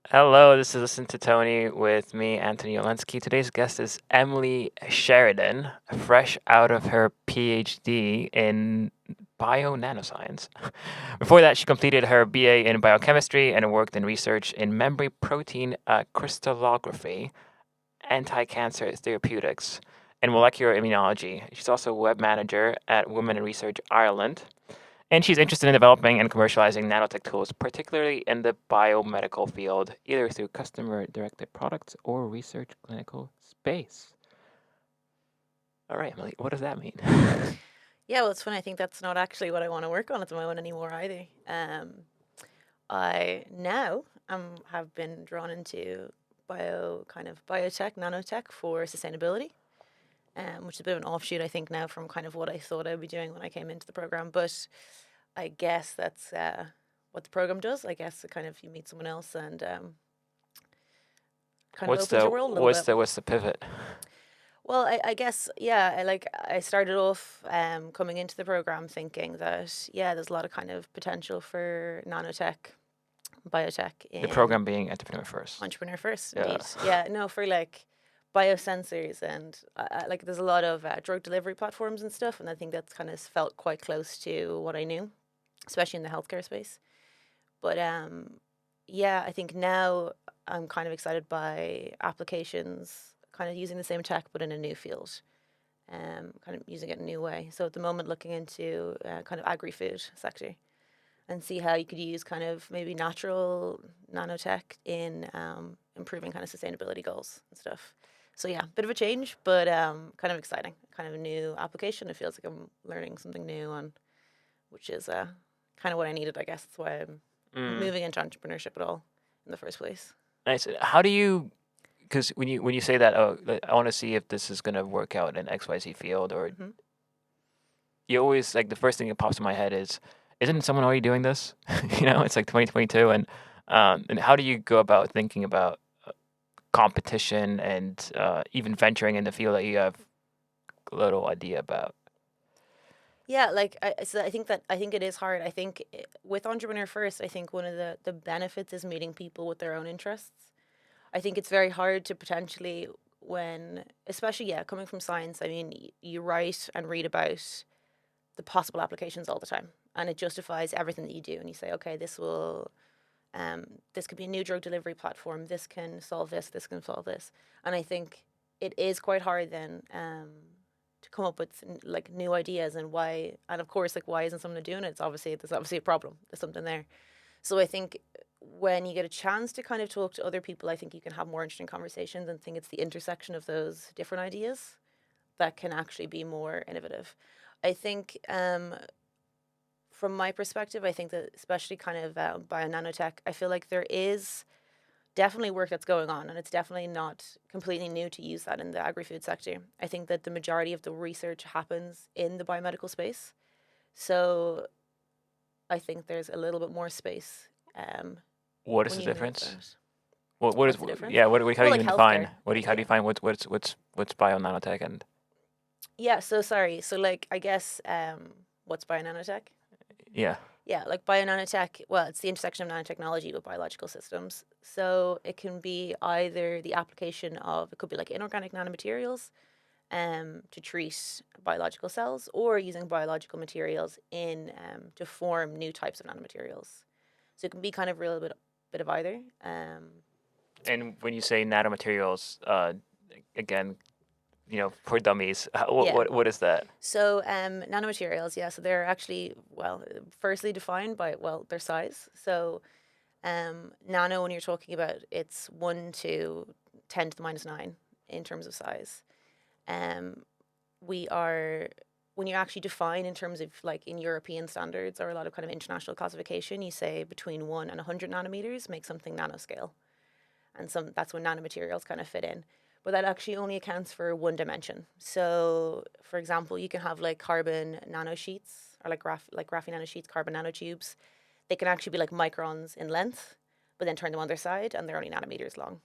Hello, this is Listen to Tony with me, Anthony Olensky. Today's guest is Emily Sheridan, fresh out of her PhD in Bio-Nanoscience. Before that, she completed her BA in Biochemistry and worked in research in membrane protein crystallography, anti-cancer therapeutics, and molecular immunology. She's also web manager at Women in Research Ireland. And she's interested in developing and commercializing nanotech tools, particularly in the biomedical field, either through customer-directed products or research clinical space. All right, Emily, what does that mean? Yeah, well, it's funny. I think that's not actually what I want to work on at the moment anymore either. I now have been drawn into biotech, nanotech for sustainability, which is a bit of an offshoot, I think, now from kind of what I thought I'd be doing when I came into the program. But I guess that's what the program does. I guess it kind of you meet someone else and kind of What's opens the your world a little what's bit. the what's the pivot? Well, I guess, yeah, I started off coming into the program thinking that, yeah, there's a lot of kind of potential for nanotech, biotech The in program being entrepreneur first. entrepreneur first, Yeah. indeed. Yeah, no, for like biosensors and like there's a lot of drug delivery platforms and stuff, and I think that's kind of felt quite close to what I knew, especially in the healthcare space. But yeah, I think now I'm kind of excited by applications, kind of using the same tech but in a new field, kind of using it in a new way. So at the moment, looking into kind of agri-food sector and see how you could use kind of maybe natural nanotech in improving kind of sustainability goals and stuff. So yeah, bit of a change, but kind of exciting, kind of a new application. It feels like I'm learning something new, and which is kind of what I needed, I guess. That's why I'm Mm, moving into entrepreneurship at all in the first place. nice. How do you? Because when you say that, oh, I want to see if this is gonna work out in XYZ field, or Hmm. you always like the first thing that pops in my head is, isn't someone already doing this? It's like 2022, and how do you go about thinking about competition and even venturing in the field that you have little idea about? Yeah, like so I think it is hard. I think with entrepreneur first, I think one of the benefits is meeting people with their own interests. I think it's very hard to potentially when, especially yeah, coming from science. I mean, you write and read about the possible applications all the time, and it justifies everything that you do. And you say, okay, this could be a new drug delivery platform. This can solve this. This can solve this. And I think it is quite hard then to come up with like new ideas and why. And of course, like why isn't someone doing it? There's obviously a problem. There's something there. So I think when you get a chance to kind of talk to other people, I think you can have more interesting conversations and think it's the intersection of those different ideas that can actually be more innovative. I think from my perspective, I think that especially kind of bio-nanotech, I feel like there is definitely work that's going on, and it's definitely not completely new to use that in the agri-food sector. I think that the majority of the research happens in the biomedical space. So I think there's a little bit more space What is when the you move difference? that. What is What's the difference? yeah? How do Well, you like even define? healthcare. How do Yeah. you find what's bio nanotech and Yeah, so sorry. So like I guess what's bio-nanotech? yeah? Yeah, like bio-nanotech, well, it's the intersection of nanotechnology with biological systems. So it can be either the application of, it could be like inorganic nanomaterials to treat biological cells, or using biological materials in to form new types of nanomaterials. So it can be kind of a real bit of either. And when you say nanomaterials, again, for dummies, Yeah. what is that? So nanomaterials, yeah. So they're actually, well, firstly defined by, well, their size. So nano, when you're talking about, it's 1 to 10 to the minus 9 in terms of size. Um, we are, when you actually define in terms of like in European standards or a lot of kind of international classification, you say between 1 and 100 nanometers make something nanoscale. And that's when nanomaterials kind of fit in. But that actually only accounts for one dimension. So, for example, you can have like carbon nanosheets or like graphene nanosheets, carbon nanotubes. They can actually be like microns in length, but then turn them on their side and they're only nanometers long.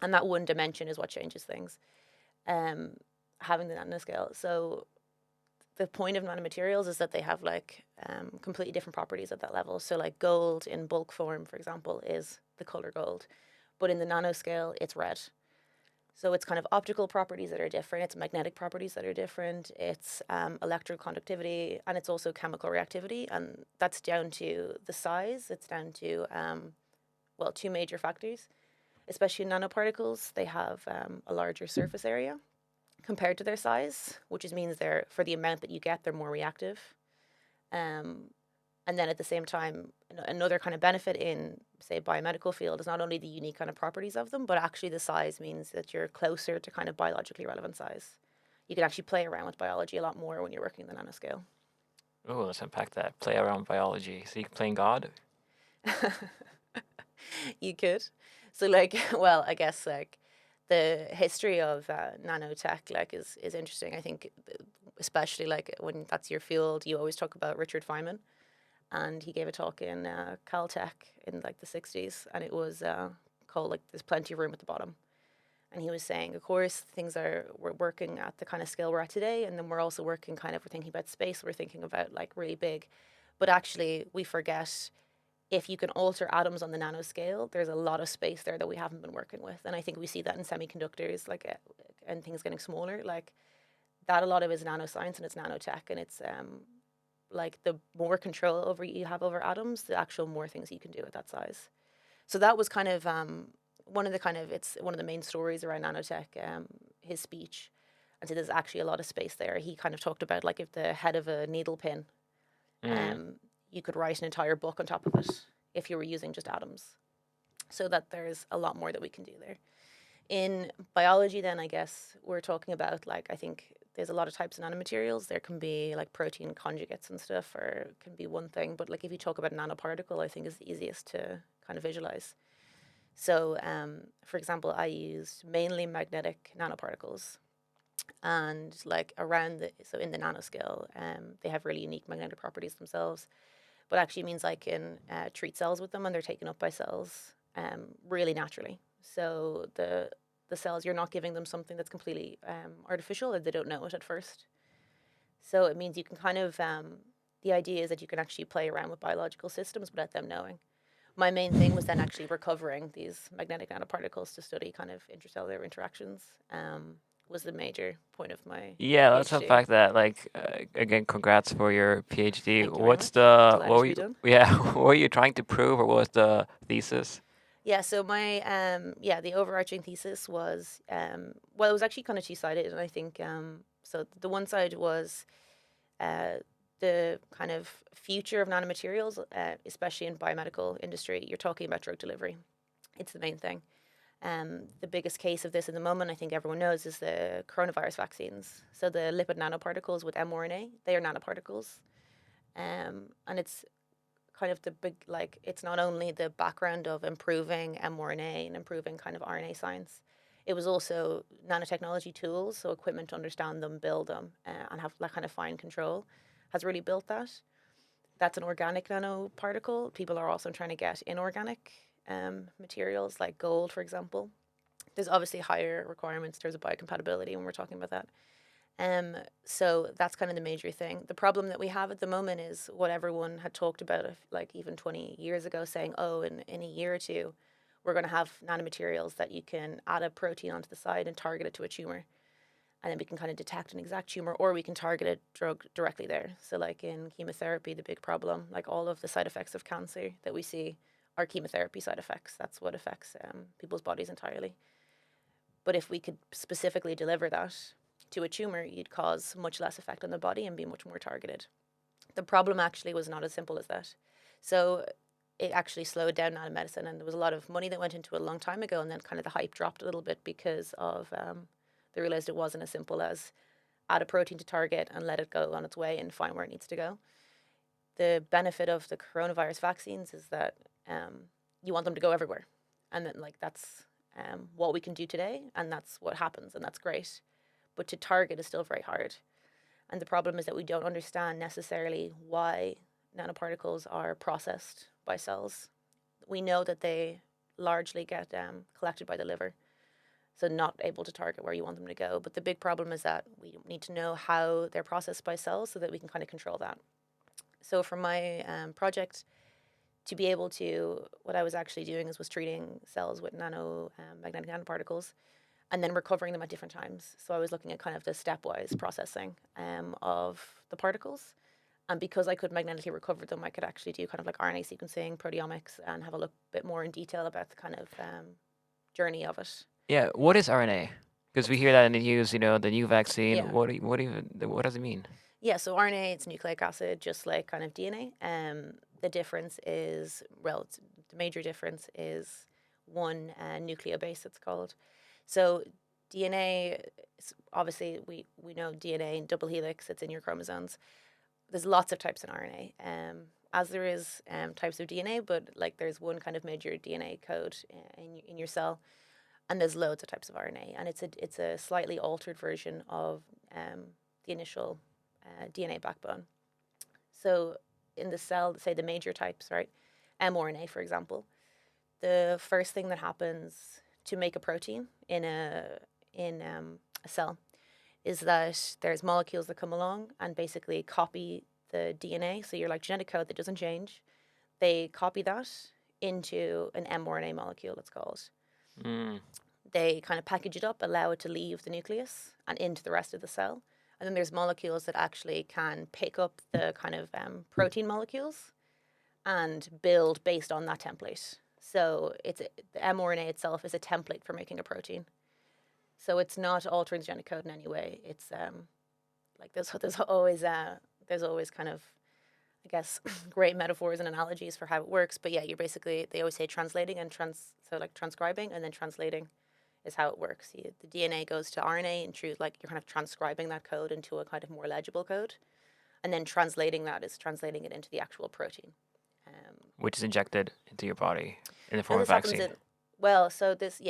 And that one dimension is what changes things. Um, Having the nanoscale. So the point of nanomaterials is that they have like completely different properties at that level. So like gold in bulk form, for example, is the color gold. but in the nanoscale, it's red. So it's kind of optical properties that are different, it's magnetic properties that are different, it's electroconductivity, and it's also chemical reactivity. And that's down to the size, it's down to, well, two major factors. Especially nanoparticles, they have a larger surface area compared to their size, which means they're, for the amount that you get, they're more reactive. And then at the same time, another kind of benefit in, say, biomedical field is not only the unique kind of properties of them, but actually the size means that you're closer to kind of biologically relevant size. You can actually play around with biology a lot more when you're working in the nanoscale. Oh, let's unpack that. Play around biology. So you can play God? You could. So like, well, I guess like the history of nanotech like is interesting. I think especially like when that's your field, you always talk about Richard Feynman, and he gave a talk in Caltech in like the 60s, and it was called like "There's Plenty of Room at the Bottom." And he was saying, of course, we're working at the kind of scale we're at today, and then we're also working kind of, we're thinking about space, we're thinking about like really big, but actually we forget if you can alter atoms on the nanoscale, there's a lot of space there that we haven't been working with. And I think we see that in semiconductors, like, and things getting smaller, like that a lot of it is nanoscience and it's nanotech. And it's like the more control over you have over atoms, the actual more things you can do at that size. So that was kind of it's one of the main stories around nanotech, his speech. And so there's actually a lot of space there. He kind of talked about like if the head of a needle pin, you could write an entire book on top of it if you were using just atoms. So that there's a lot more that we can do there. In biology, then, I guess we're talking about, like, I think there's a lot of types of nanomaterials. There can be like protein conjugates and stuff, or it can be one thing. But like if you talk about nanoparticle, I think is the easiest to kind of visualize. So, for example, I used mainly magnetic nanoparticles. And like so in the nanoscale, they have really unique magnetic properties themselves, but actually means I can treat cells with them and they're taken up by cells really naturally. So the cells, you're not giving them something that's completely artificial, or they don't know it at first. So it means you can kind of, the idea is that you can actually play around with biological systems without them knowing. My main thing was then actually recovering these magnetic nanoparticles to study kind of intercellular interactions. Was the major point of my Yeah, let's PhD. unpack that. Like, again, congrats for your PhD. Thank you very much. What Delighted were to be you, done. yeah, what were you trying to prove, or what was the thesis? Yeah, so my the overarching thesis was well, it was actually kind of two-sided, and I think so the one side was uh, the kind of future of nanomaterials, especially in biomedical industry. You're talking about drug delivery. It's the main thing. The biggest case of this in the moment, I think everyone knows, is the coronavirus vaccines. So the lipid nanoparticles with mRNA, they are nanoparticles. And it's kind of the big, like, it's not only the background of improving mRNA and improving kind of RNA science, it was also nanotechnology tools, so equipment to understand them, build them, and have that kind of fine control has really built that. That's an organic nanoparticle. People are also trying to get inorganic materials like gold, for example. There's obviously higher requirements in terms of biocompatibility when we're talking about that. So that's kind of the major thing. The problem that we have at the moment is what everyone had talked about, like even 20 years ago, saying, oh, in a year or two, we're going to have nanomaterials that you can add a protein onto the side and target it to a tumor. And then we can kind of detect an exact tumor, or we can target a drug directly there. So like in chemotherapy, the big problem, like all of the side effects of cancer that we see are chemotherapy side effects. That's what affects people's bodies entirely. But if we could specifically deliver that to a tumor, you'd cause much less effect on the body and be much more targeted. The problem actually was not as simple as that. So it actually slowed down nanomedicine, and there was a lot of money that went into it a long time ago, and then kind of the hype dropped a little bit because of they realized it wasn't as simple as add a protein to target and let it go on its way and find where it needs to go. The benefit of the coronavirus vaccines is that you want them to go everywhere, and then like that's what we can do today, and that's what happens, and that's great. But to target is still very hard. And the problem is that we don't understand necessarily why nanoparticles are processed by cells. We know that they largely get collected by the liver, so not able to target where you want them to go. But the big problem is that we need to know how they're processed by cells so that we can kind of control that. So for my project, to be able to, what I was actually doing was treating cells with magnetic nanoparticles and then recovering them at different times. So I was looking at kind of the stepwise processing of the particles. And because I could magnetically recover them, I could actually do kind of like RNA sequencing, proteomics, and have a look a bit more in detail about the kind of journey of it. Yeah, what is RNA? Because we hear that in the news, the new vaccine. Yeah. What does it mean? Yeah, so RNA, it's nucleic acid, just like kind of DNA. The difference is, well, the major difference is one nucleobase, it's called. So DNA, obviously, we know DNA in double helix, it's in your chromosomes. There's lots of types in RNA, as there is types of DNA, but like there's one kind of major DNA code in your cell, and there's loads of types of RNA, and it's a slightly altered version of the initial DNA backbone. So in the cell, say the major types, right, mRNA, for example, the first thing that happens to make a protein in a cell is that there's molecules that come along and basically copy the DNA. So you're like genetic code that doesn't change. They copy that into an mRNA molecule, it's called. Mm. They kind of package it up, allow it to leave the nucleus and into the rest of the cell. And then there's molecules that actually can pick up the kind of protein molecules and build based on that template. So the mRNA itself is a template for making a protein. So it's not altering the genetic code in any way. It's like there's always kind of, I guess, great metaphors and analogies for how it works. But yeah, you're basically, they always say translating and so like transcribing and then translating is how it works. The DNA goes to RNA and through like you're kind of transcribing that code into a kind of more legible code, and then translating that is translating it into the actual protein, Which is injected into your body in the and form of this happens vaccine.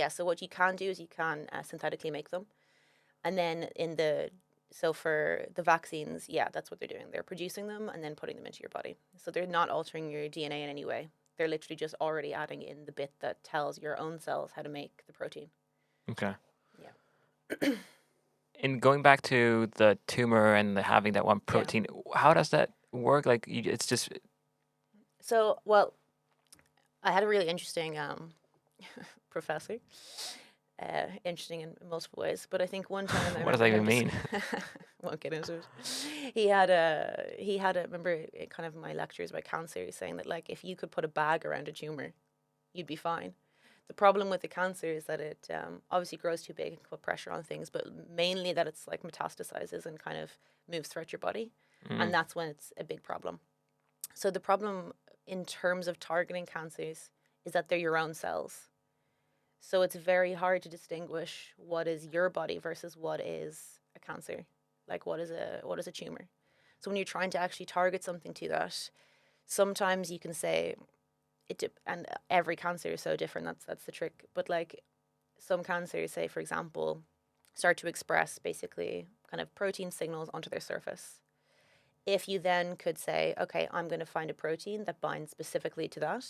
so what you can do is you can synthetically make them, and then so for the vaccines, yeah, that's what they're doing. They're producing them and then putting them into your body. So they're not altering your DNA in any way. They're literally just already adding in the bit that tells your own cells how to make the protein. Okay. Yeah. In going back to the tumor and having that one protein, how does that work? Like, it's just. So, well, I had a really interesting professor. Interesting in multiple ways, but I think one time I What does that remember even him mean? won't get into it. He had a remember kind of my lectures about cancer saying that like if you could put a bag around a tumor, you'd be fine. The problem with the cancer is that it obviously grows too big and can put pressure on things, but mainly that it's like metastasizes and kind of moves throughout your body, and that's when it's a big problem. So the problem in terms of targeting cancers is that they're your own cells. So it's very hard to distinguish what is your body versus what is a cancer, like what is a tumor. So when you're trying to actually target something to that, sometimes you can say and every cancer is so different. That's the trick. But like some cancers, say for example, start to express basically kind of protein signals onto their surface. If you then could say, okay, I'm going to find a protein that binds specifically to that,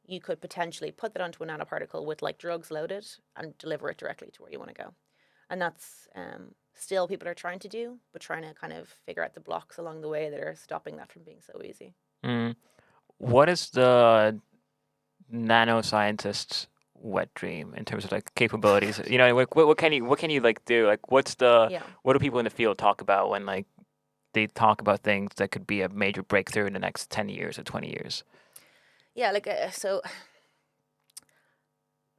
you could potentially put that onto a nanoparticle with like drugs loaded and deliver it directly to where you want to go. And that's still people are trying to do, but trying to kind of figure out the blocks along the way that are stopping that from being so easy. What is the nanoscientist's wet dream in terms of like capabilities? What can you like do? Like, what do people in the field talk about when like they talk about things that could be a major breakthrough in the next 10 years or 20 years? Yeah, like so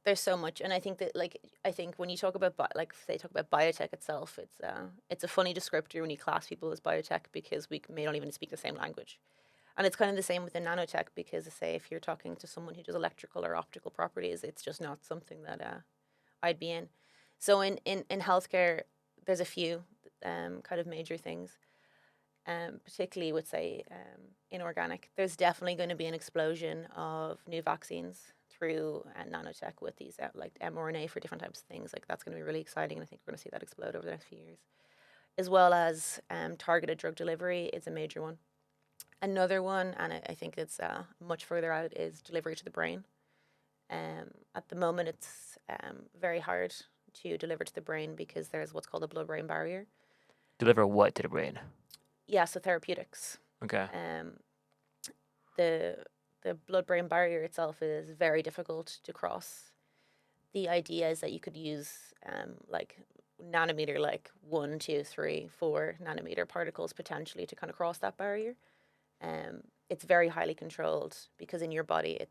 there's so much, and I think that when you talk about say talk about biotech itself, it's a funny descriptor when you class people as biotech because we may not even speak the same language. And it's kind of the same within nanotech because, say, if you're talking to someone who does electrical or optical properties, it's just not something that I'd be in. So in healthcare, there's a few kind of major things, particularly with, say, inorganic. There's definitely going to be an explosion of new vaccines through nanotech with these like mRNA for different types of things. Like that's going to be really exciting, and I think we're going to see that explode over the next few years. As well as targeted drug delivery is a major one. Another one, and I think it's much further out, is delivery to the brain. At the moment, it's very hard to deliver to the brain because there's what's called a blood-brain barrier. Deliver what to the brain? Yeah, so therapeutics. Okay. The the blood-brain barrier itself is very difficult to cross. The idea is that you could use like nanometer, like 1, 2, 3, 4 nanometer particles potentially to kind of cross that barrier. It's very highly controlled because in your body it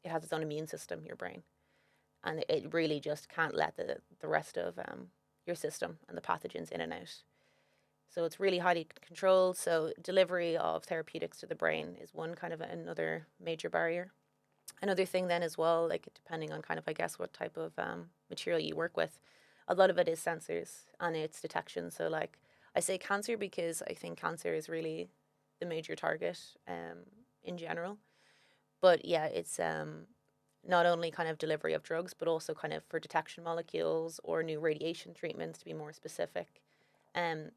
has its own immune system, your brain, and it really just can't let the rest of your system and the pathogens in and out. So it's really highly controlled. So delivery of therapeutics to the brain is one kind of another major barrier. Another thing then as well, like depending on kind of, I guess, what type of material you work with, a lot of it is sensors and its detection. So like I say cancer because I think cancer is really the major target in general. But yeah, it's not only kind of delivery of drugs, but also kind of for detection molecules or new radiation treatments to be more specific.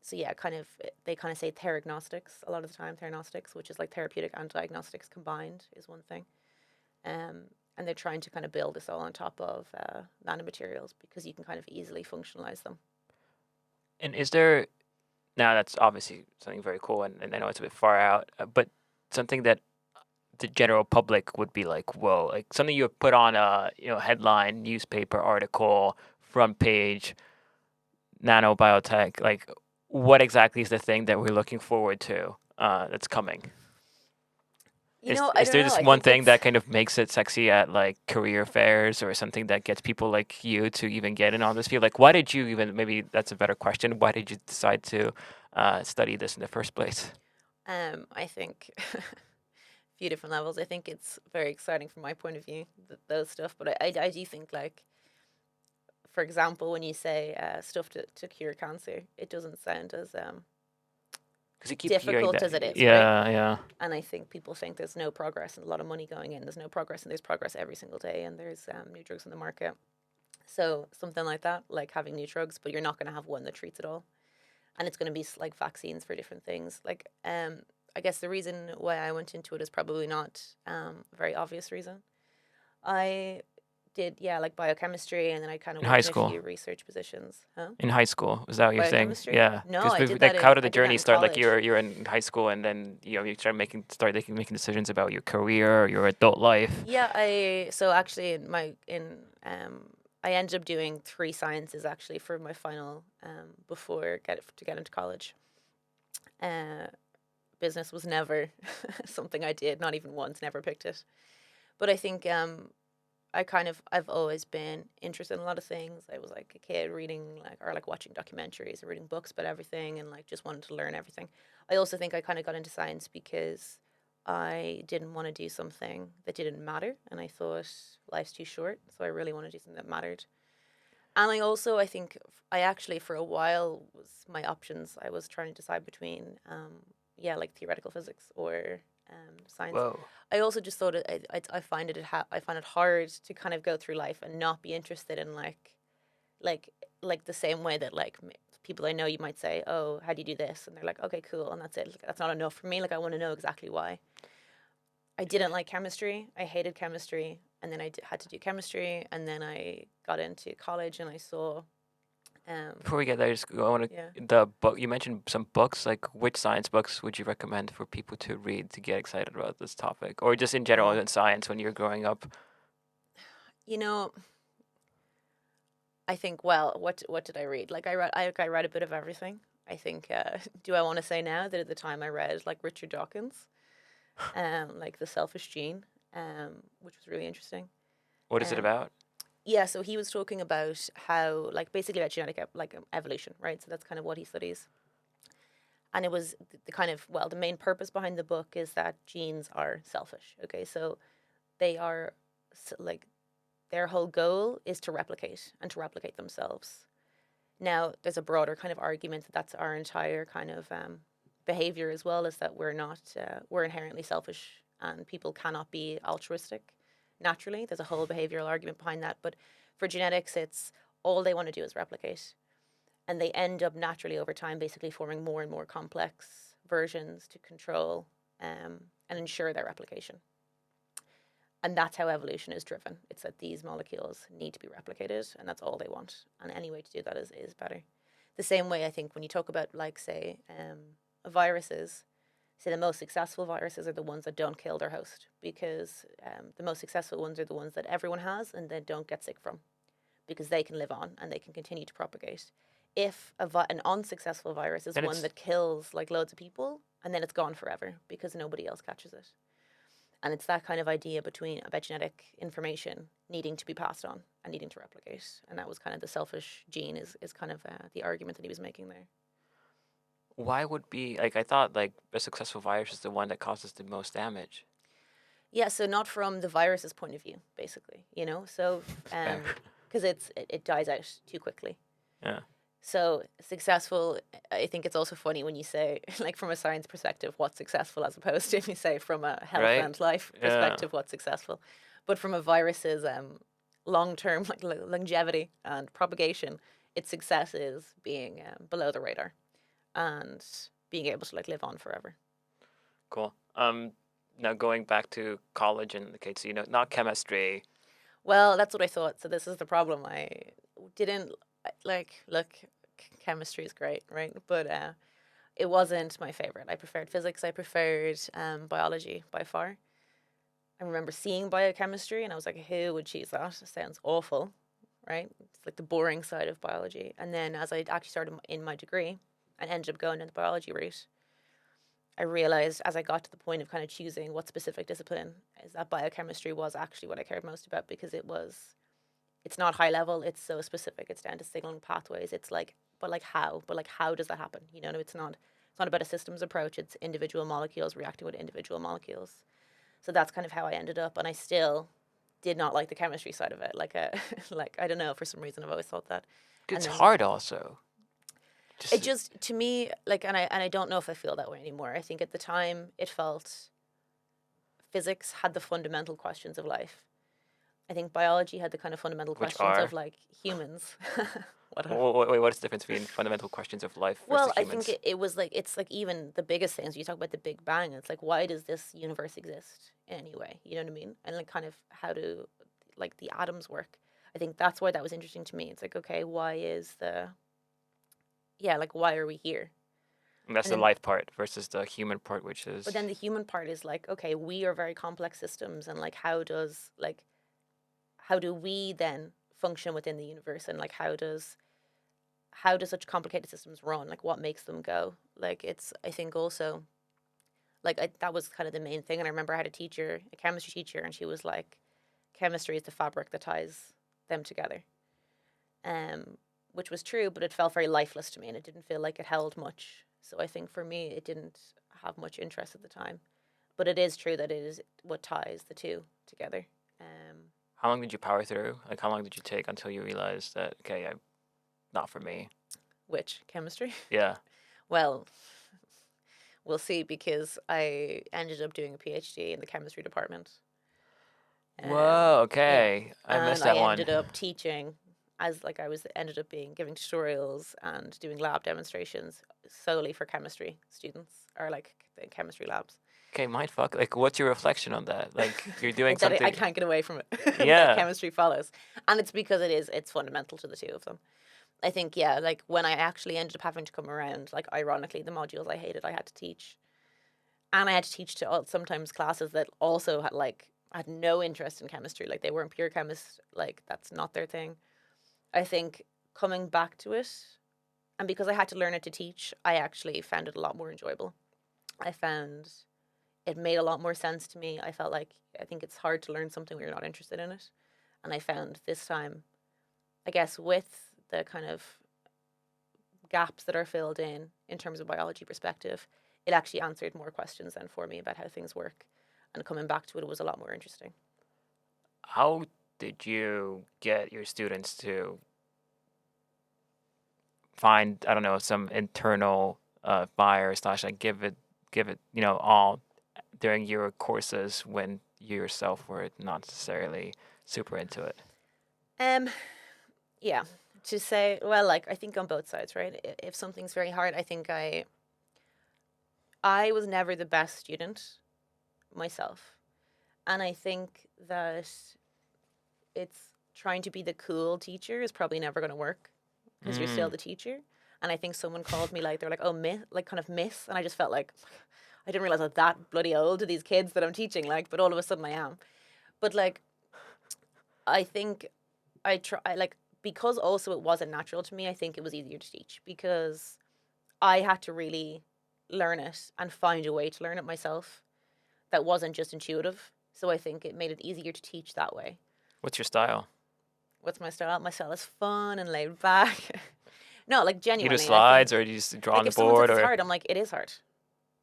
So yeah, kind of they kind of say theragnostics a lot of the time, theranostics, which is like therapeutic and diagnostics combined is one thing. And they're trying to kind of build this all on top of nanomaterials because you can kind of easily functionalize them. And is there now that's obviously something very cool, and I know it's a bit far out, but something that the general public would be like, whoa, like something you would put on a headline, newspaper article, front page, nanobiotech. Like, what exactly is the thing that we're looking forward to that's coming? I Is don't there know. this I one think thing it's that kind of makes it sexy at like career fairs or something that gets people like you to even get in on this field? Like, why did you even? Maybe that's a better question. Why did you decide to study this in the first place? I think a few different levels. I think it's very exciting from my point of view, those stuff. But I do think like, for example, when you say stuff to cure cancer, it doesn't sound as Because you keep hearing difficult that. as it is, right? Yeah, yeah. And I think people think there's no progress and a lot of money going in. There's no progress, and there's progress every single day, and there's new drugs on the market. So something like that, like having new drugs, but you're not going to have one that treats it all, and it's going to be like vaccines for different things. Like, I guess the reason why I went into it is probably not a very obvious reason. I did, yeah, like biochemistry, and then I kind of In high worked in a school. few research positions. Huh? In high school, is that what you're saying? Biochemistry? Yeah, No, because like, how did the I did that journey in start? Like college. you're in high school, and then you start making decisions about your career, or your adult life. Yeah, so actually I ended up doing 3 sciences actually for my final before to get into college. Uh, Business was never something I did, not even once, never picked it. But I think I've always been interested in a lot of things. I was like a kid reading like watching documentaries or reading books about everything and like just wanted to learn everything. I also think I kind of got into science because I didn't want to do something that didn't matter, and I thought life's too short, so I really want to do something that mattered. And I think I actually for a while was my options. I was trying to decide between yeah, like theoretical physics or science. Whoa. I also just thought I find I find it hard to kind of go through life and not be interested in like like the same way that like people I know, you might say, oh, how do you do this, and they're like, okay, cool, and that's it. Like, that's not enough for me. Like, I want to know exactly why. I didn't like chemistry. I hated chemistry, and then had to do chemistry, and then I got into college and I saw Before we get there, I want yeah. to the book you mentioned some books. Like, which science books would you recommend for people to read to get excited about this topic, or just in general Oh, in science when you're growing up? you know, I think, well, what did I read? Like I read a bit of everything. I think do I want to say now that at the time I read like Richard Dawkins, like The Selfish Gene, which was really interesting. What is it Um, about? yeah, so he was talking about how like basically about genetic evolution, right? So that's kind of what he studies. And it was the kind of, well, the main purpose behind the book is that genes are selfish. Okay, so they are like their whole goal is to replicate and to replicate themselves. Now, there's a broader kind of argument that that's our entire kind of behavior as well, is that we're inherently selfish and people cannot be altruistic naturally. There's a whole behavioral argument behind that. But for genetics, it's all they want to do is replicate. And they end up naturally over time basically forming more and more complex versions to control and ensure their replication. And that's how evolution is driven. It's that these molecules need to be replicated, and that's all they want. And any way to do that is better. The same way, I think, when you talk about, like, say, viruses, So the most successful viruses are the ones that don't kill their host, because the most successful ones are the ones that everyone has and they don't get sick from, because they can live on and they can continue to propagate. If an unsuccessful virus is Then one it's that kills like loads of people, and then it's gone forever because nobody else catches it. And it's that kind of idea about genetic information needing to be passed on and needing to replicate. And that was kind of the selfish gene is kind of the argument that he was making there. why would be like I thought like a successful virus is the one that causes the most damage. Yeah, so not from the virus's point of view, basically, you know? So, Fair. because it dies out too quickly. Yeah. So successful, I think it's also funny when you say, like from a science perspective, what's successful, as opposed to if you say from a health Right? and life Yeah. perspective, what's successful. But from a virus's long-term like longevity and propagation, its success is being below the radar and being able to like live on forever. Cool. Now going back to college and okay, so not chemistry. Well, that's what I thought. So this is the problem. I didn't like look. Chemistry is great, right? But it wasn't my favorite. I preferred physics. I preferred biology by far. I remember seeing biochemistry, and I was like, "Who would choose that? It sounds awful, right? It's like the boring side of biology." And then as I actually started in my degree and ended up going in the biology route, I realized as I got to the point of kind of choosing what specific discipline is that biochemistry was actually what I cared most about, because it's not high level, it's so specific, it's down to signaling pathways. It's like, but how does that happen? You know, it's not about a systems approach, it's individual molecules reacting with individual molecules. So that's kind of how I ended up, and I still did not like the chemistry side of it. Like like I don't know, for some reason I've always thought that. It's And then hard also. it just, to me, like, and I don't know if I feel that way anymore. I think at the time it felt physics had the fundamental questions of life. I think biology had the kind of fundamental which questions are of like humans. wait, what's the difference between fundamental questions of life versus Well, I humans? think it was like, it's like even the biggest things. You talk about the Big Bang. It's like, why does this universe exist anyway? You know what I mean? And like, kind of how do like the atoms work? I think that's why that was interesting to me. It's like, okay, why are we here? And that's And the then, life part versus the human part, which but is then the human part is like, okay, we are very complex systems, and like, how do we then function within the universe, and like, how do such complicated systems run? Like, what makes them go? Like, it's, I think also, like, that was kind of the main thing. And I remember I had a chemistry teacher, and she was like, chemistry is the fabric that ties them together. Which was true, but it felt very lifeless to me, and it didn't feel like it held much. So I think for me, it didn't have much interest at the time. But it is true that it is what ties the two together. how long did you power through? Like how long did you take until you realized that okay, not for me? Which chemistry? Yeah. Well, we'll see, because I ended up doing a PhD in the chemistry department. Whoa, Yeah, okay. I and missed I that one. ended up teaching, as like I was ended up being giving tutorials and doing lab demonstrations solely for chemistry students, or like the chemistry labs. Okay, mind fuck. Like what's your reflection on that? Like you're doing That I something can't get away from it. That Yeah. chemistry follows, and it's because it's fundamental to the two of them. I think, yeah, like when I actually ended up having to come around, like ironically, the modules I hated, I had to teach, and I had to teach to sometimes classes that also had no interest in chemistry, like they weren't pure chemists, like that's not their thing. I think coming back to it, and because I had to learn it to teach, I actually found it a lot more enjoyable. I found it made a lot more sense to me. I think it's hard to learn something when you're not interested in it. And I found this time, I guess, with the kind of gaps that are filled in terms of biology perspective, it actually answered more questions than for me about how things work. And coming back to it was a lot more interesting. How did you get your students to find, I don't know, some internal fire slash like give it, all during your courses when you yourself were not necessarily super into it? Um, yeah, to say, well, like I think on both sides, right? If something's very hard, I think I was never the best student myself, and I think that it's trying to be the cool teacher is probably never going to work, because you're still Mm. the teacher. And I think someone called me, like they're like, oh, miss, like kind of miss, and I just felt like I didn't realize I was that bloody old to these kids that I'm teaching, like, but all of a sudden I am. But like, I think I try, like, because also it wasn't natural to me, I think it was easier to teach because I had to really learn it and find a way to learn it myself that wasn't just intuitive. So I think it made it easier to teach that way. What's your style? What's my style? My style is fun and laid back. No, like You do genuinely, I slides, think or do you just draw on like the if someone says board, it's or hard, I'm like, it is hard.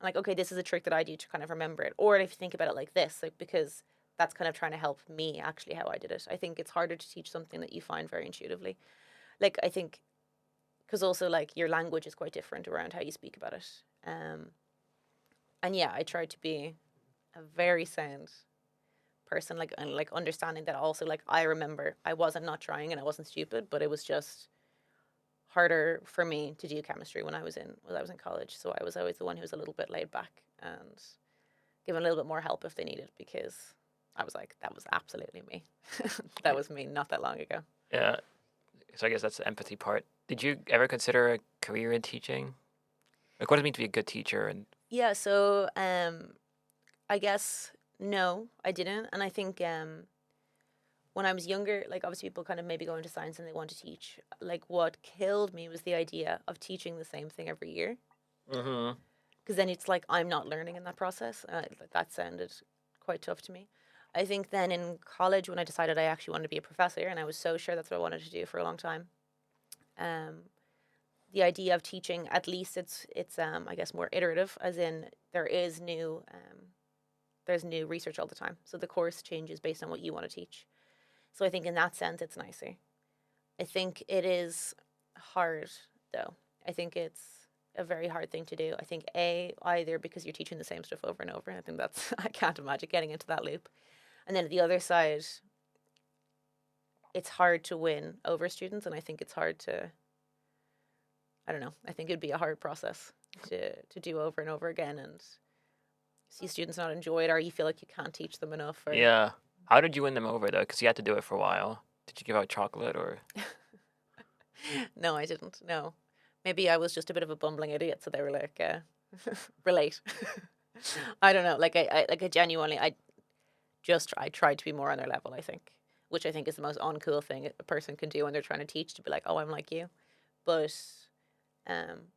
I'm like, okay, this is a trick that I do to kind of remember it. Or if you think about it like this, like because that's kind of trying to help me actually how I did it. I think it's harder to teach something that you find very intuitively. Like I think because also like your language is quite different around how you speak about it. And yeah, I tried to be a very sound person, like and like understanding that also like I remember I wasn't not trying and I wasn't stupid, but it was just harder for me to do chemistry when I was in college. So I was always the one who was a little bit laid back and given a little bit more help if they needed because I was like, that was absolutely me. That was me not that long ago. yeah? So I guess that's the empathy part. Did you ever consider a career in teaching? Like, what does it mean to be a good teacher? And Yeah, so I guess no, I didn't. And I think when I was younger, like obviously people kind of maybe go into science and they want to teach. Like what killed me was the idea of teaching the same thing every year. mm-hmm. Because then it's like I'm not learning in that process. That sounded quite tough to me. I think then in college when I decided I actually wanted to be a professor and I was so sure that's what I wanted to do for a long time. Um, the idea of teaching, at least it's I guess more iterative, as in there is new there's new research all the time. So the course changes based on what you want to teach. So I think in that sense it's nicer. I think it is hard though. I think it's a very hard thing to do. I think either because you're teaching the same stuff over and over. I think that's I can't imagine getting into that loop. And then at the other side, it's hard to win over students, and I think it's hard to. I don't know. I think it'd be a hard process to do over and over again, and see students not enjoy it, or you feel like you can't teach them enough, or Yeah. How did you win them over though? Because you had to do it for a while. Did you give out chocolate or? no, I didn't. No, maybe I was just a bit of a bumbling idiot, so they were like, relate. I don't know. Like I genuinely, I tried to be more on their level. I think, which I think is the most uncool thing a person can do when they're trying to teach, to be like, oh, I'm like you. But, um,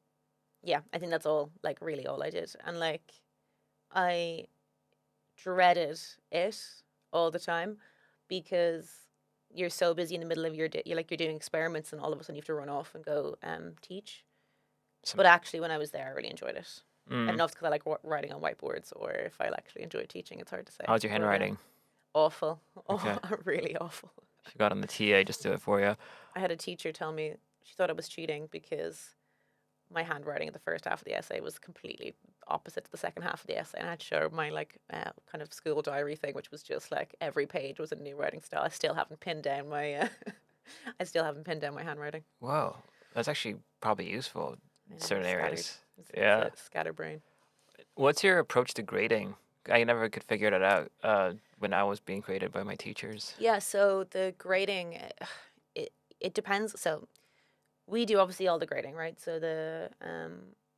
yeah, I think that's all. Like really, all I did, and like, I dreaded it all the time because you're so busy in the middle of your day. You're doing experiments, and all of a sudden you have to run off and go teach. Some, But actually, when I was there, I really enjoyed it. I don't mm. know if it's because I like writing on whiteboards or if I actually enjoyed teaching. It's hard to say. How's your But, handwriting? awful. Okay. Oh, really awful. She got on the TA just do it for you. I had a teacher tell me she thought I was cheating because my handwriting in the first half of the essay was completely opposite to the second half of the essay. And I had to show my kind of school diary thing, which was just like every page was a new writing style. I still haven't pinned down my I still haven't pinned down my handwriting. Whoa, that's actually probably useful in certain areas. It's Yeah. a scatterbrain. What's your approach to grading? I never could figure that out when I was being graded by my teachers. Yeah, so the grading, it depends. So we do obviously all the grading, right? So the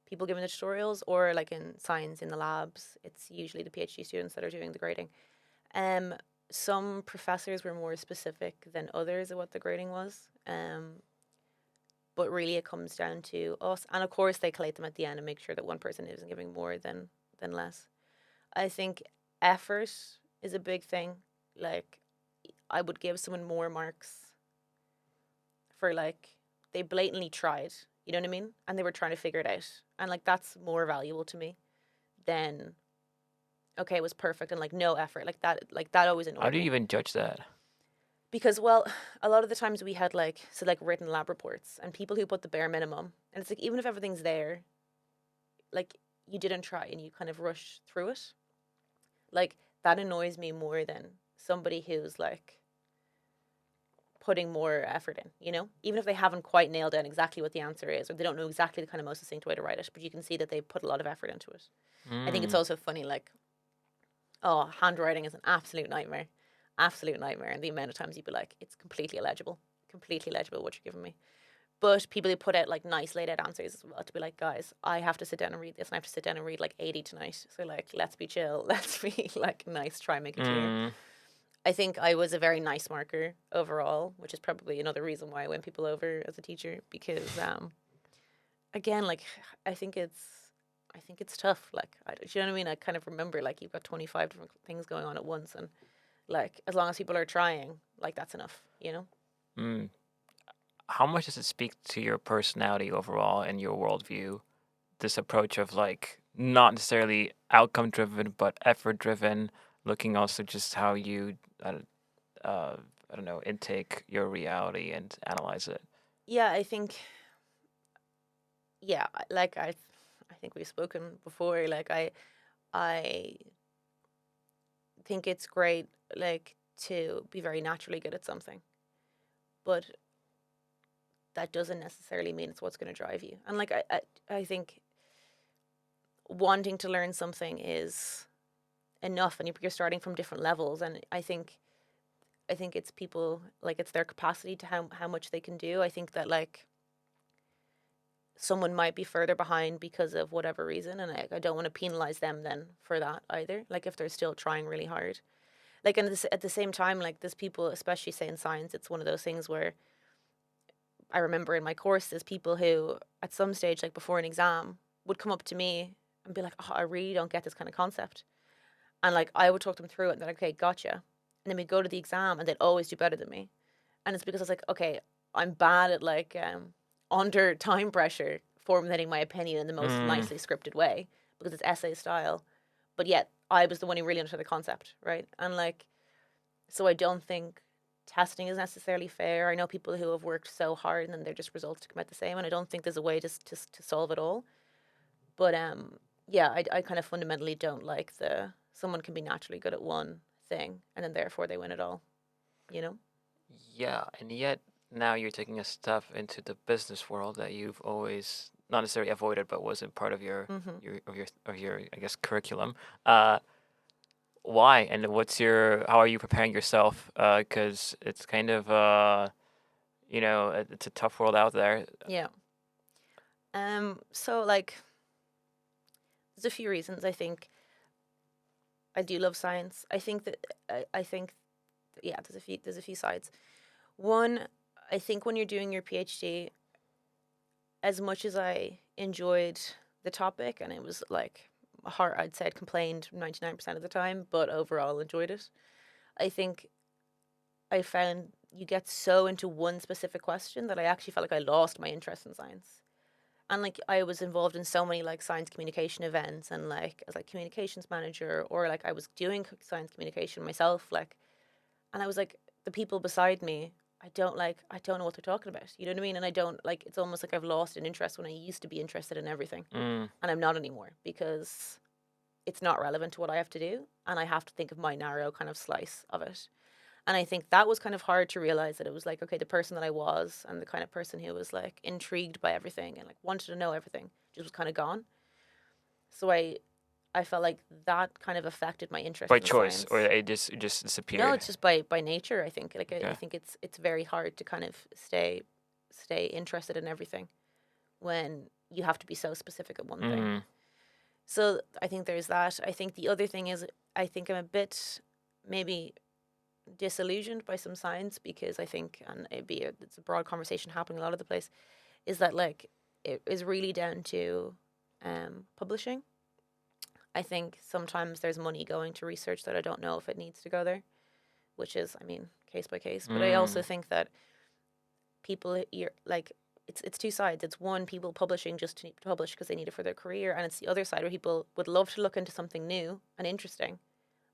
people giving the tutorials, or like in science in the labs, it's usually the PhD students that are doing the grading. Um, some professors were more specific than others of what the grading was. But really, it comes down to us, and of course, they collate them at the end and make sure that one person isn't giving more than less. I think effort is a big thing. Like, I would give someone more marks for like they blatantly tried, you know what I mean? And they were trying to figure it out. And like that's more valuable to me than okay, it was perfect and like no effort. Like that always How annoyed do you me. even judge that? Because well, a lot of the times we had like written lab reports and people who put the bare minimum. And it's like even if everything's there, like you didn't try and you kind of rush through it. Like that annoys me more than somebody who's like putting more effort in, you know? Even if they haven't quite nailed down exactly what the answer is, or they don't know exactly the kind of most succinct way to write it, but you can see that they put a lot of effort into it. I think it's Mm. also funny, like, oh, handwriting is an absolute nightmare. Absolute nightmare. And the amount of times you'd be like, it's completely illegible what you're giving me. But people who put out like nice laid out answers as well, to be like, guys, I have to sit down and read this, and I have to sit down and read like 80 tonight. So like, let's be chill. Let's be like nice. Try and make it clear. Mm. I think I was a very nice marker overall, which is probably another reason why I win people over as a teacher, because again, like I think it's tough. Like, do you know what I mean? I kind of remember like you've got 25 different things going on at once, and like as long as people are trying, like that's enough, you know? Mm. How much does it speak to your personality overall and your worldview? This approach of like not necessarily outcome driven, but effort driven, looking also just how you, I don't know, intake your reality and analyze it. Yeah, I think yeah, like I think we've spoken before. Like I think it's great like to be very naturally good at something, but that doesn't necessarily mean it's what's going to drive you. And like I think wanting to learn something is enough, and you're starting from different levels. And I think it's people like it's their capacity to how much they can do. I think that like someone might be further behind because of whatever reason, and I don't want to penalize them then for that either. Like if they're still trying really hard, like and at the same time, like there's people, especially say in science, it's one of those things where I remember in my course, there's people who at some stage, like before an exam, would come up to me and be like, "Oh, I really don't get this kind of concept," and like I would talk them through it, and they're like, "Okay, gotcha," and then we go to the exam, and they'd always do better than me, and it's because I was like, "Okay, I'm bad at like under time pressure formulating my opinion in the most Mm. nicely scripted way because it's essay style, but yet I was the one who really understood the concept, right?" And like, so I don't think testing is necessarily fair. I know people who have worked so hard and then they're just results to come out the same, and I don't think there's a way to solve it all. But yeah, I kind of fundamentally don't like the someone can be naturally good at one thing and then therefore they win it all. You know? Yeah, and yet now you're taking a step into the business world that you've always not necessarily avoided, but wasn't part of Mm-hmm. your I guess curriculum. Uh, why and what's your how are you preparing yourself? Because it's kind of it's a tough world out there. Yeah. So like, there's a few reasons. I think I do love science. I think that I think yeah, there's a few sides. One, I think when you're doing your PhD, as much as I enjoyed the topic and it was like hard, I'd say I'd complained 99% of the time, but overall enjoyed it. I think I found you get so into one specific question that I actually felt like I lost my interest in science. And like I was involved in so many like science communication events and like as like communications manager or like I was doing science communication myself, like, and I was like the people beside me, I don't know what they're talking about. You know what I mean? And I don't like it's almost like I've lost an interest when I used to be interested in everything. Mm. And I'm not anymore because it's not relevant to what I have to do and I have to think of my narrow kind of slice of it. And I think that was kind of hard to realize that it was like, okay, the person that I was and the kind of person who was like intrigued by everything and like wanted to know everything just was kind of gone. So I felt like that kind of affected my interest By in choice, or science. it just No, disappeared. it's just by nature. I think like I Okay. think it's very hard to kind of stay interested in everything when you have to be so specific at one thing. Mm. So I think there's that. I think the other thing is I think I'm a bit maybe disillusioned by some science because I think, and it's a broad conversation happening all over the place, is that like it is really down to publishing. I think sometimes there's money going to research that I don't know if it needs to go there, which is, I mean, case by case. But I also Mm. think that people, you're like, it's two sides. It's one, people publishing just to publish because they need it for their career, and it's the other side where people would love to look into something new and interesting,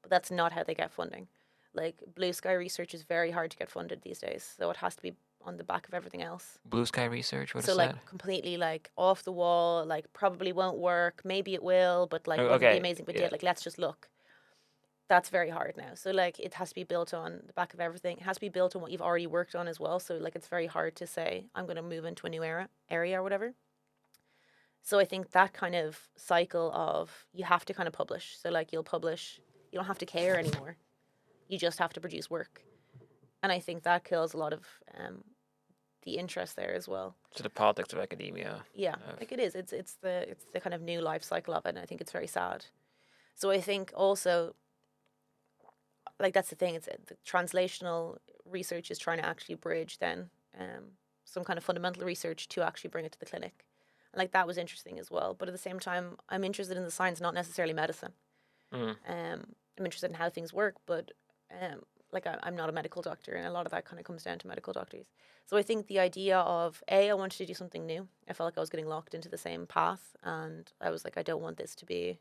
but that's not how they get funding. Like blue sky research is very hard to get funded these days, so it has to be on the back of everything else. Blue sky research. What So is like that? completely like off the wall, like probably won't work, maybe it will, but like Oh, wouldn't be okay. amazing if it Yeah. did. Like let's just look. That's very hard now. So like it has to be built on the back of everything. It has to be built on what you've already worked on as well. So like it's very hard to say I'm going to move into a new area or whatever. So I think that kind of cycle of you have to kind of publish. So like you'll publish, you don't have to care anymore. You just have to produce work. And I think that kills a lot of the interest there as well. So the politics of academia. Yeah, Of, like it is. It's the kind of new life cycle of it, and I think it's very sad. So I think also, like that's the thing. It's the translational research is trying to actually bridge then some kind of fundamental research to actually bring it to the clinic. And like that was interesting as well. But at the same time, I'm interested in the science, not necessarily medicine. mm. I'm interested in how things work, but like I'm not a medical doctor, and a lot of that kind of comes down to medical doctors. So I think the idea of I wanted to do something new. I felt like I was getting locked into the same path, and I was like, I don't want this to be.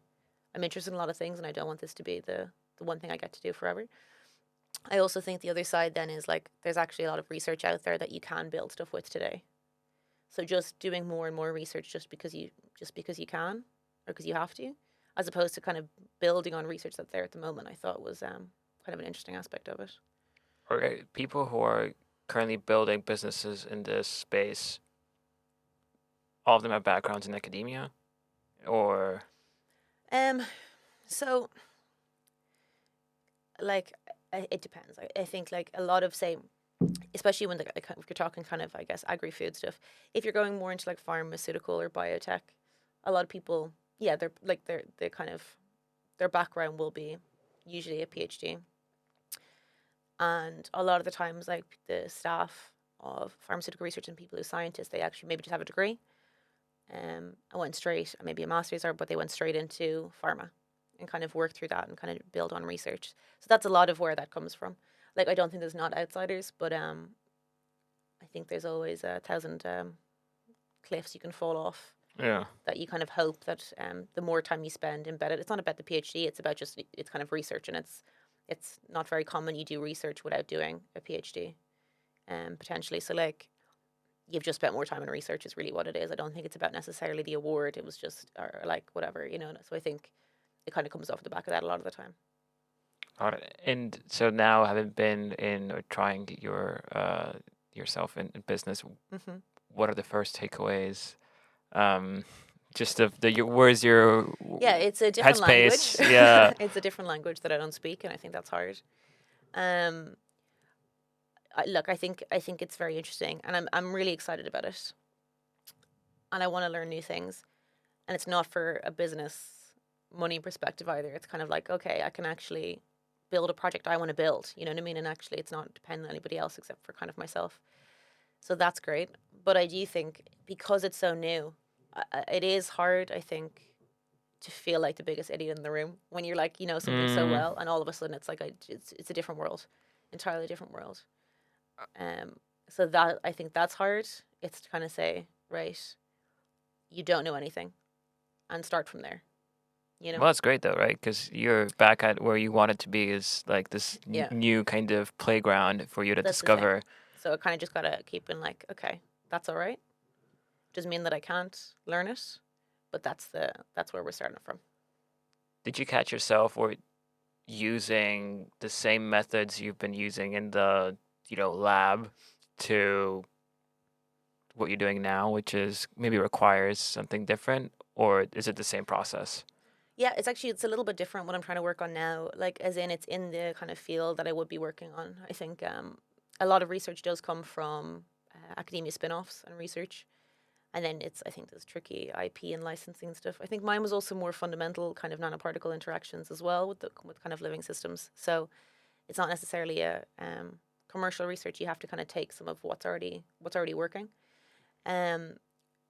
I'm interested in a lot of things, and I don't want this to be the one thing I get to do forever. I also think the other side then is like there's actually a lot of research out there that you can build stuff with today. So just doing more and more research just because you can or because you have to, as opposed to kind of building on research that's there at the moment, I thought was kind of an interesting aspect of it. Or people who are currently building businesses in this space, all of them have backgrounds in academia, or Um, so like it depends. I think like a lot of say, especially when if you're talking kind of I guess agri-food stuff, if you're going more into like pharmaceutical or biotech, a lot of people, yeah, they're kind of their background will be usually a PhD, and a lot of the times like the staff of pharmaceutical research and people who are scientists, they actually maybe just have a degree, I went straight, maybe a master's, or but they went straight into pharma and kind of work through that and kind of build on research. So that's a lot of where that comes from. Like I don't think there's not outsiders, but I think there's always 1,000 cliffs you can fall off. yeah. That you kind of hope that the more time you spend embedded, it's not about the PhD. It's about just it's kind of research, and it's not very common you do research without doing a PhD, potentially. So like you've just spent more time in research is really what it is. I don't think it's about necessarily the award. It was just or like whatever, you know. So I think it kind of comes off the back of that a lot of the time. Got it. And so now, having been in or trying yourself in business, Hmm. what are the first takeaways? Just of where's your Yeah, it's a different language. headspace? Yeah. It's a different language that I don't speak, and I think that's hard. Um, look, I think it's very interesting, and I'm really excited about it, and I want to learn new things. And it's not for a business money perspective either. It's kind of like, okay, I can actually build a project I want to build. You know what I mean? And actually, it's not dependent on anybody else except for kind of myself. So that's great. But I do think because it's so new, it is hard. I think to feel like the biggest idiot in the room when you're like, you know, something so Mm, well, and all of a sudden it's like it's a different world, entirely different world. Um, so that I think that's hard. It's to kind of say, right, you don't know anything, and start from there. You know? well, that's great though, right? Because you're back at where you wanted to be, is like this Yeah, new kind of playground for you to that's the thing. discover. So I kind of just gotta keep in like, okay, that's all right. Doesn't mean that I can't learn it, but that's where we're starting from. Did you catch yourself or using the same methods you've been using in the lab to what you're doing now, which is maybe requires something different, or is it the same process? Yeah, it's a little bit different what I'm trying to work on now. Like as in it's in the kind of field that I would be working on. I think a lot of research does come from academia spin-offs and research. And then I think there's tricky IP and licensing stuff. I think mine was also more fundamental kind of nanoparticle interactions as well with kind of living systems. So it's not necessarily a commercial research. You have to kind of take some of what's already working. Um,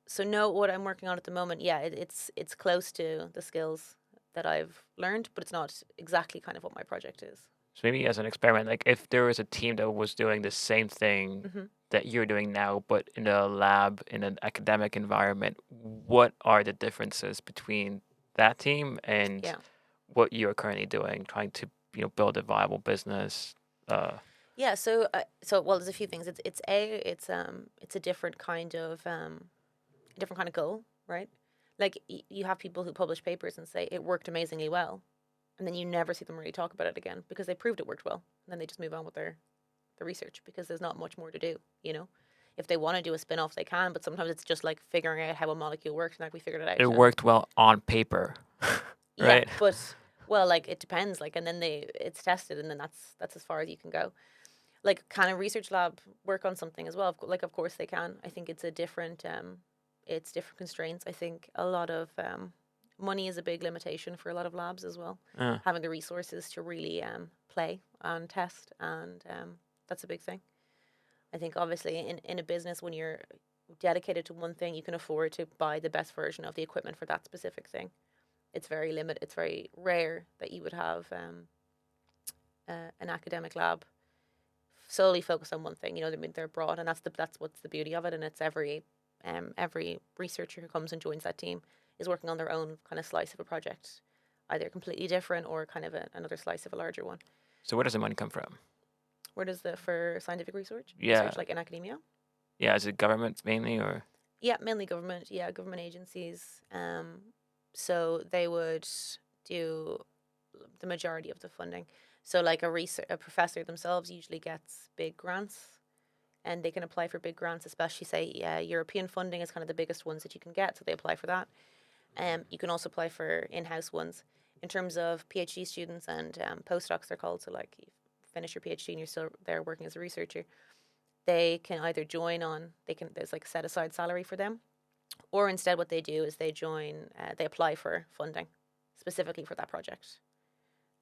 so no, what I'm working on at the moment, yeah, it's close to the skills that I've learned, but it's not exactly kind of what my project is. So maybe as an experiment, like if there was a team that was doing the same thing Hmm. that you're doing now, but in a lab in an academic environment, what are the differences between that team and Yeah, what you're currently doing, trying to build a viable business? yeah. So well, there's a few things. It's a different kind of goal, right? Like you have people who publish papers and say it worked amazingly well, and then you never see them really talk about it again because they proved it worked well, and then they just move on with their research because there's not much more to do, you know. If they want to do a spin-off, they can, but sometimes it's just like figuring out how a molecule works, and like we figured it It out. And worked well on paper, yeah, right? but well, like it depends. Like, and then it's tested, and then that's as far as you can go. Like, can a research lab work on something as well? Like, of course they can. I think it's different constraints. I think a lot of money is a big limitation for a lot of labs as well. Uh, Having the resources to really play and test, and that's a big thing. I think obviously in a business, when you're dedicated to one thing, you can afford to buy the best version of the equipment for that specific thing. It's very limited. It's very rare that you would have an academic lab solely focused on one thing. You know, I mean, they're broad, and that's what's the beauty of it. And it's every researcher who comes and joins that team is working on their own kind of slice of a project, either completely different or kind of another slice of a larger one. so where does the money come from? Where does the for scientific research, Yeah, like in academia? yeah. Is it government mainly or? Yeah, mainly government. Yeah, government agencies. So they would do the majority of the funding. So like a professor themselves usually gets big grants, and they can apply for big grants, especially say European funding is kind of the biggest ones that you can get. So they apply for that. You can also apply for in-house ones. In terms of PhD students and postdocs, they're called. So like you finish your PhD and you're still there working as a researcher, they can either join on. There's like set aside salary for them, or instead what they do is they apply for funding specifically for that project,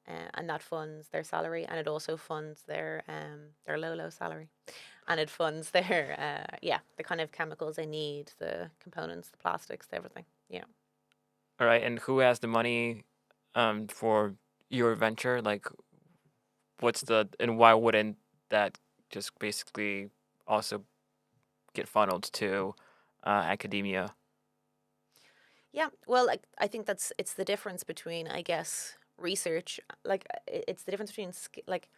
and that funds their salary, and it also funds their low salary, and it funds their the kind of chemicals they need, the components, the plastics, everything. Yeah. All right, and who has the money for your venture? Like, and why wouldn't that just basically also get funneled to academia? Yeah, well, like I think it's the difference between, I guess, research. Like it's the difference between like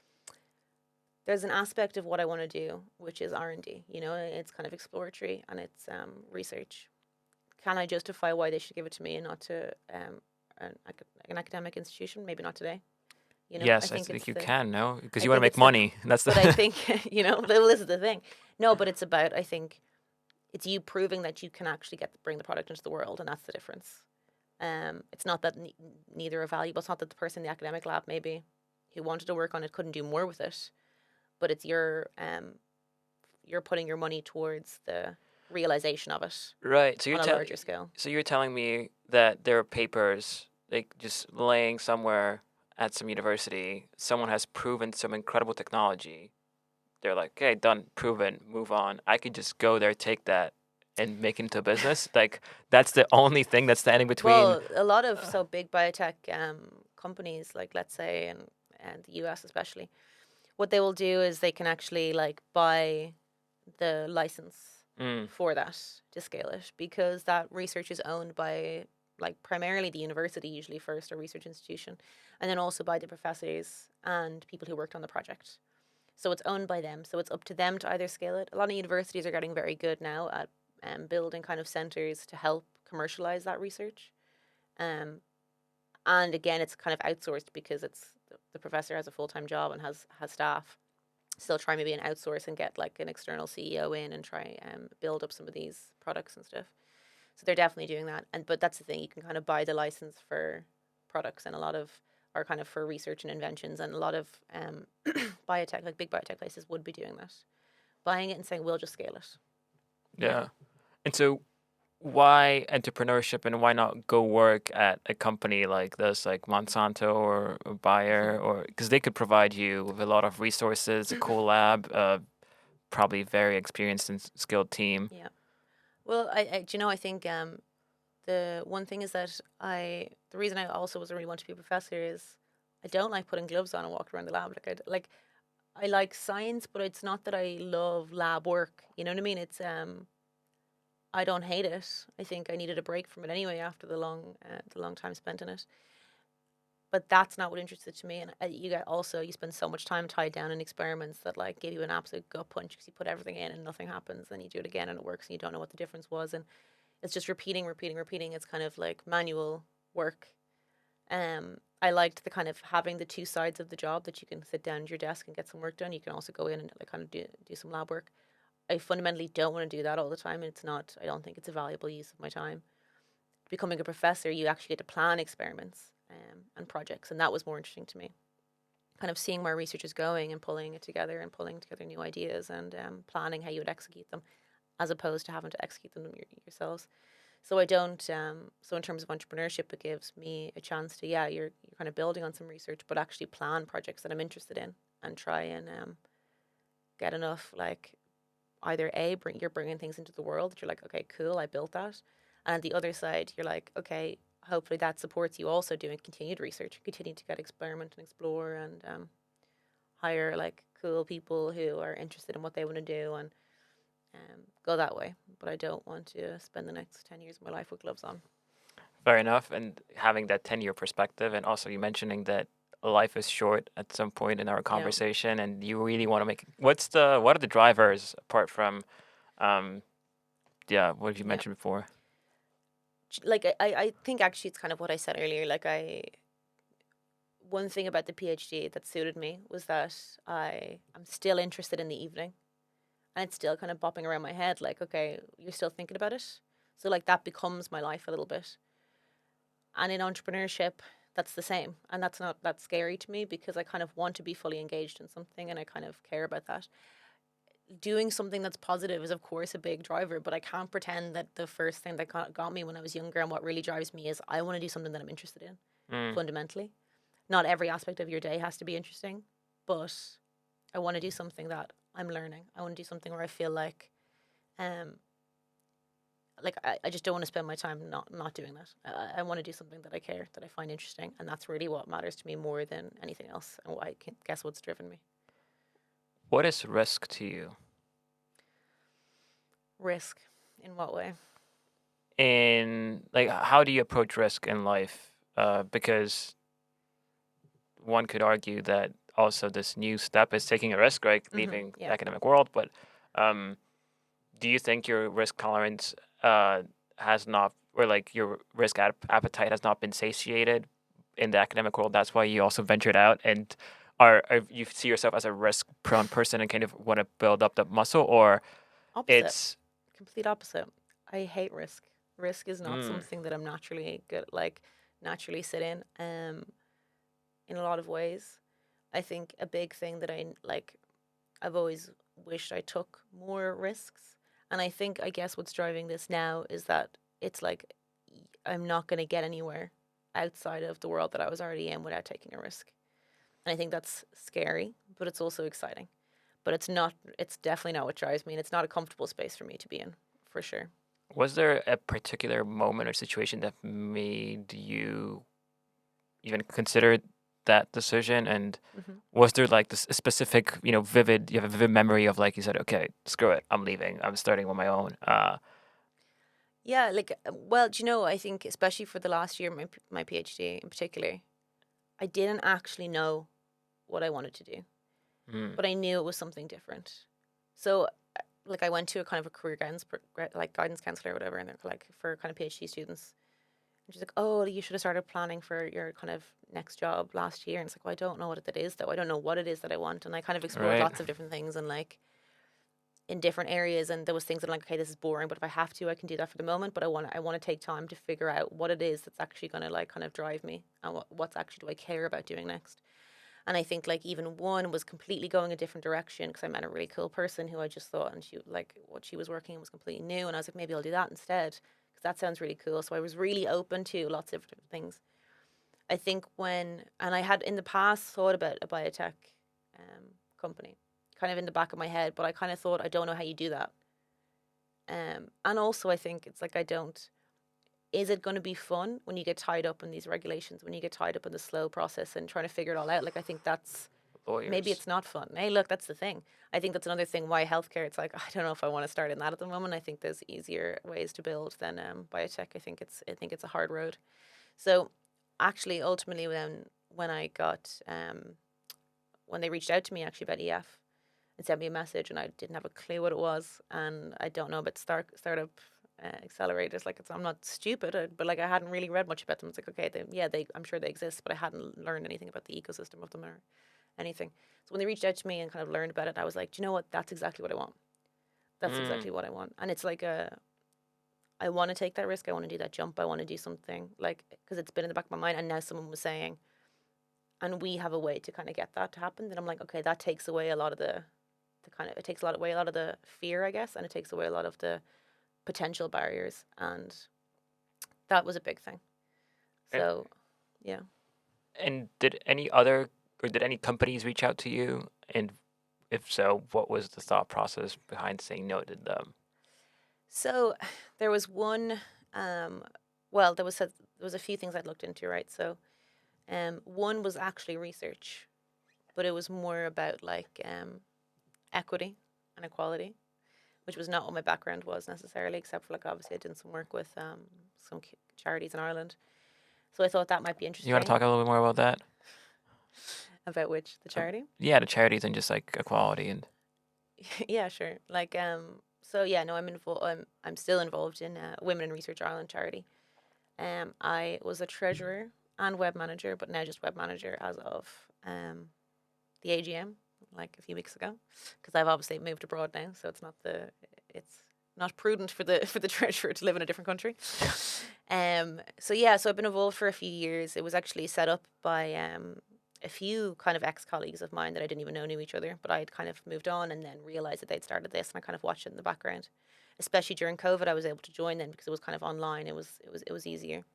there's an aspect of what I want to do, which is R&D. You know, it's kind of exploratory and it's research. Can I justify why they should give it to me and not to an academic institution? Maybe not today. You know, I Yes, I think it's think you the can, no? Because I you want to think make it's the money. That's but I the think well, this is the thing. No, but it's about, I think it's you proving that you can actually bring the product into the world, and that's the difference. It's not that neither are valuable. It's not that the person in the academic lab maybe who wanted to work on it couldn't do more with it, but it's you're putting your money towards the realization of it right. on a larger scale. So you're telling me that there are papers like just laying somewhere at some university. Someone has proven some incredible technology. They're like, okay, done, proven, move on. I could just go there, take that, and make it into a business. Like that's the only thing that's standing between. Well, a lot of Uh, so big biotech companies, like let's say in the US especially, what they will do is they can actually like buy the license mm, for that to scale it, because that research is owned by like primarily the university, usually first, or research institution, and then also by the professors and people who worked on the project. So it's owned by them. So it's up to them to either scale it. A lot of universities are getting very good now at building kind of centers to help commercialize that research. Um, and again, it's kind of outsourced because the professor has a full time job and has staff. Still try maybe an outsource and get like an external CEO in and try build up some of these products and stuff. So they're definitely doing that. But that's the thing, you can kind of buy the license for products, and a lot of are kind of for research and inventions, and a lot of biotech, like big biotech places, would be doing that, buying it and saying we'll just scale it. yeah. And so why entrepreneurship and why not go work at a company like this, like Monsanto or Bayer, or because they could provide you with a lot of resources, a cool lab, probably very experienced and skilled team. Yeah. Well, do you know, I think the one thing is that the reason I also was really want to be a professor is I don't like putting gloves on and walking around the lab. I like science, but it's not that I love lab work. You know what I mean? It's I don't hate it. I think I needed a break from it anyway after the long time spent in it. But that's not what interested to me. And you spend so much time tied down in experiments that like give you an absolute gut punch because you put everything in and nothing happens. Then you do it again and it works and you don't know what the difference was. And it's just repeating, repeating, repeating. It's kind of like manual work. I liked the kind of having the two sides of the job, that you can sit down at your desk and get some work done. You can also go in and like kind of do some lab work. I fundamentally don't want to do that all the time. It's not. I don't think it's a valuable use of my time. Becoming a professor, you actually get to plan experiments and projects, and that was more interesting to me. kind of seeing where research is going and pulling it together and pulling together new ideas and planning how you would execute them, as opposed to having to execute them yourselves. So I don't. So in terms of entrepreneurship, it gives me a chance to, yeah, you're kind of building on some research, but actually plan projects that I'm interested in and try and get enough, like, either you're bringing things into the world that you're like, okay, cool, I built that, and the other side, you're like, okay, hopefully that supports you also doing continued research, continue to get experiment and explore and hire like cool people who are interested in what they want to do and go that way. But I don't want to spend the next 10 years of my life with gloves on. Fair enough. And having that 10-year perspective, and also you mentioning that life is short at some point in our Yeah. conversation, and you really want to make. What are the drivers apart from, um, yeah, what have you Yeah. mentioned before? Like I think actually it's kind of what I said earlier. Like one thing about the PhD that suited me was that I'm still interested in the evening, and it's still kind of bopping around my head. Like, okay, you're still thinking about it, so like that becomes my life a little bit. And in entrepreneurship, that's the same, and that's not that scary to me because I kind of want to be fully engaged in something, and I kind of care about that. Doing something that's positive is of course a big driver, but I can't pretend that the first thing that got me when I was younger and what really drives me is I want to do something that I'm interested in Mm. fundamentally. Not every aspect of your day has to be interesting, but I want to do something that I'm learning. I want to do something where I feel um like I just don't want to spend my time not doing that. I want to do something that I care, that I find interesting, and that's really what matters to me more than anything else, and I can guess what's driven me. What is risk to you? Risk. In what way? In like, how do you approach risk in life? Because one could argue that also this new step is taking a risk, right? Leaving the Yeah. academic world. But um, do you think your risk tolerance has not, or like your risk appetite has not been satiated in the academic world? That's why you also ventured out and are you see yourself as a risk-prone person and kind of want to build up that muscle, or Opposite. it's Complete opposite. I hate risk. Risk is not mm, something that I'm naturally good, like naturally sit in a lot of ways. I think a big thing that I've always wished I took more risks. And I think, I guess, what's driving this now is that it's like I'm not going to get anywhere outside of the world that I was already in without taking a risk. And I think that's scary, but it's also exciting. But it's definitely not what drives me. And it's not a comfortable space for me to be in, for sure. was there a particular moment or situation that made you even consider that decision? And Hmm. was there like this specific, vivid, you have a vivid memory of like you said, okay, screw it, I'm leaving, I'm starting on my own. Yeah, like, well, do you know, I think, especially for the last year, my PhD in particular, I didn't actually know what I wanted to do, Mm, but I knew it was something different. So, like, I went to a kind of a career guidance, like guidance counselor or whatever, and they're like for kind of PhD students. And she's like, "Oh, you should have started planning for your kind of next job last year." And it's like, "Well, I don't know what that is, though. I don't know what it is that I want." And I kind of explored right. lots of different things and like in different areas, and there was things that I'm like, okay, this is boring, but if I have to, I can do that for the moment. But I want to take time to figure out what it is that's actually going to like kind of drive me, and what's actually do I care about doing next. And I think like even one was completely going a different direction because I met a really cool person who I just thought, and she like what she was working in was completely new, and I was like, maybe I'll do that instead because that sounds really cool. So I was really open to lots of different things. I think and I had in the past thought about a biotech company kind of in the back of my head, but I kind of thought, I don't know how you do that. And also, I think it's like, is it going to be fun when you get tied up in these regulations, when you get tied up in the slow process and trying to figure it all out? Like, I think maybe Lawyers. it's not fun. Hey, look, that's the thing. I think that's another thing why healthcare, it's like, I don't know if I want to start in that at the moment. I think there's easier ways to build than biotech. I think it's a hard road. So actually, ultimately, when I got, when they reached out to me actually about EF, and sent me a message, and I didn't have a clue what it was, and I don't know about startup accelerators. Like, I'm not stupid, but like I hadn't really read much about them. It's like, okay, I'm sure they exist, but I hadn't learned anything about the ecosystem of them or anything. So when they reached out to me and kind of learned about it, I was like, do you know what? That's exactly what I want. That's Mm, exactly what I want. And it's like I want to take that risk. I want to do that jump. I want to do something like because it's been in the back of my mind, and now someone was saying, and we have a way to kind of get that to happen, then I'm like, okay, that takes away a lot of it takes away a lot of the fear, I guess, and it takes away a lot of the potential barriers, and that was a big thing. And, So, yeah. and did any companies reach out to you? And if so, what was the thought process behind saying no to them? So there was one. Well, there was a few things I'd looked into, right? So, one was actually research, but it was more about like equity and equality, which was not what my background was necessarily, except for like obviously I did some work with some charities in Ireland. So I thought that might be You want to interesting. talk a little bit more about that? About which, the charity? Yeah, the charities and just like equality and. Yeah, sure. Like so yeah, no, I'm still involved in Women in Research Ireland charity. I was a treasurer and web manager, but now just web manager as of the AGM, like a few weeks ago, because I've obviously moved abroad now, so it's not prudent for the treasurer to live in a different country. So yeah, so I've been involved for a few years. It was actually set up by a few kind of ex-colleagues of mine that I didn't even know knew each other, but I had kind of moved on and then realized that they'd started this, and I kind of watched it in the background. Especially during COVID, I was able to join them because it was kind of online. It was easier.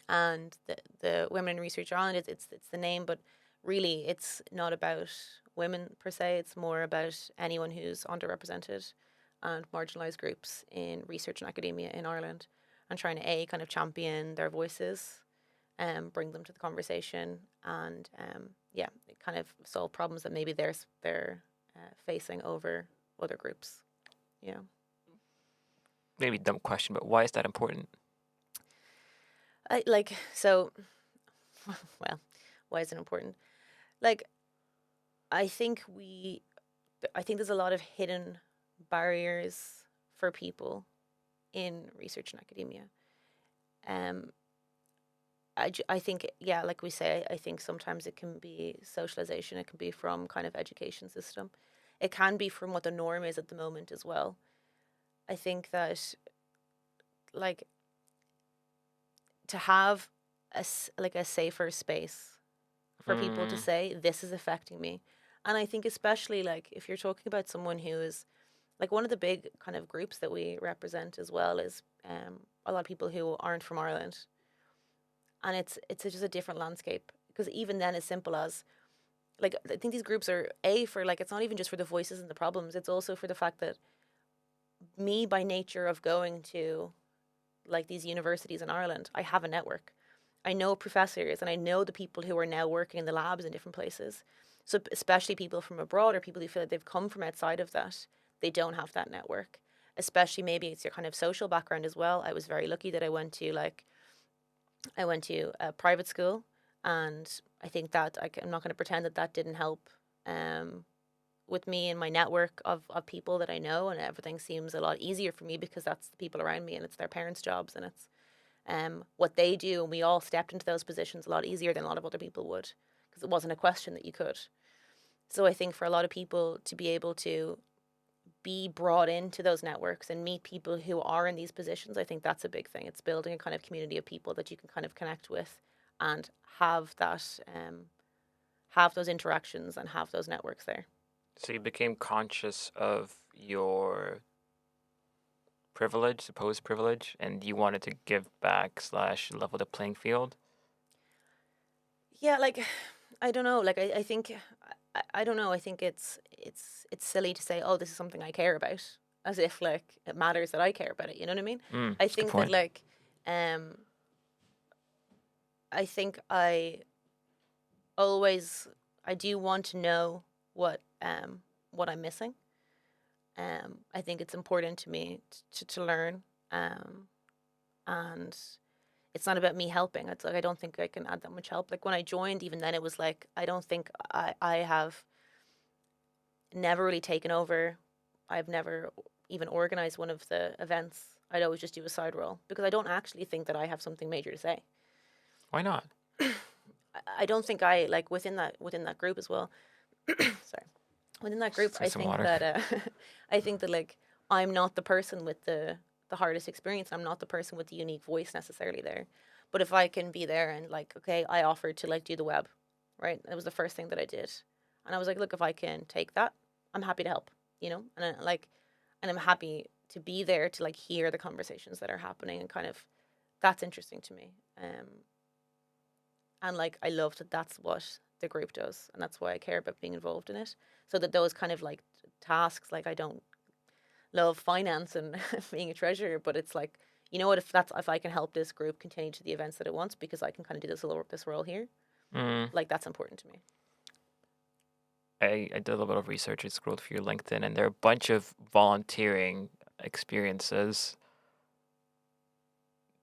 And the Women in Research Ireland, it's the name, but really it's not about women per se. It's more about anyone who's underrepresented and marginalised groups in research and academia in Ireland, and trying to kind of champion their voices, bring them to the conversation, and yeah, kind of solve problems that maybe they're facing over other groups. Yeah. Maybe dumb question, but why is that important? I like so. Well, why is it important? Like, I think I think there's a lot of hidden barriers for people in research and academia. Um, I think, yeah, like we say, I think sometimes it can be socialization. It can be from kind of education system. It can be from what the norm is at the moment as well. I think that like to have like a safer space for people to Mm, say this is affecting me. And I think especially like if you're talking about someone who is like one of the big kind of groups that we represent as well is a lot of people who aren't from Ireland, and just a different landscape, because even then as simple as like I think these groups are for like it's not even just for the voices and the problems, it's also for the fact that me by nature of going to like these universities in Ireland, I have a network. I know professors and I know the people who are now working in the labs in different places. So especially people from abroad or people who feel like they've come from outside of that, they don't have that network. Especially maybe it's your kind of social background as well. I was very lucky that I went to a private school, and I think that I'm not going to pretend that that didn't help with me and my network of people that I know, and everything seems a lot easier for me because that's the people around me and it's their parents' jobs and it's what they do, and we all stepped into those positions a lot easier than a lot of other people would because it wasn't a question that you could. So I think for a lot of people to be able to be brought into those networks and meet people who are in these positions, I think that's a big thing. It's building a kind of community of people that you can kind of connect with and have those interactions and have those networks there. so you became conscious of your privilege, supposed privilege, and you wanted to give back slash level the playing field. Yeah, like I don't know. Like I think I don't know. I think it's silly to say, oh, this is something I care about, as if like it matters that I care about it. You know what I mean? I That's a good think that point. like I think always I do want to know what I'm missing. I think it's important to me to learn, and it's not about me helping. It's like I don't think I can add that much help. Like when I joined, even then it was like I don't think I have never really taken over. I've never even organized one of the events. I'd always just do a side role because I don't actually think that I have something major to say. Why not? I don't think I like within that group as well. Sorry, within that group, Say some water. I think that like I'm not the person with the hardest experience. I'm not the person with the unique voice necessarily there. But if I can be there and like, okay, I offered to like do the web, right? That was the first thing that I did. And I was like, look, if I can take that, I'm happy to help, you know? And I'm happy to be there to like hear the conversations that are happening and kind of, that's interesting to me. And like, I love that that's what the group does. And that's why I care about being involved in it. So that those kind of like tasks, like I don't love finance and being a treasurer, but it's like, you know what, if I can help this group continue to the events that it wants because I can kind of do this role here, Mm. like that's important to me. I did a little bit of research. I scrolled through your LinkedIn, and there are a bunch of volunteering experiences.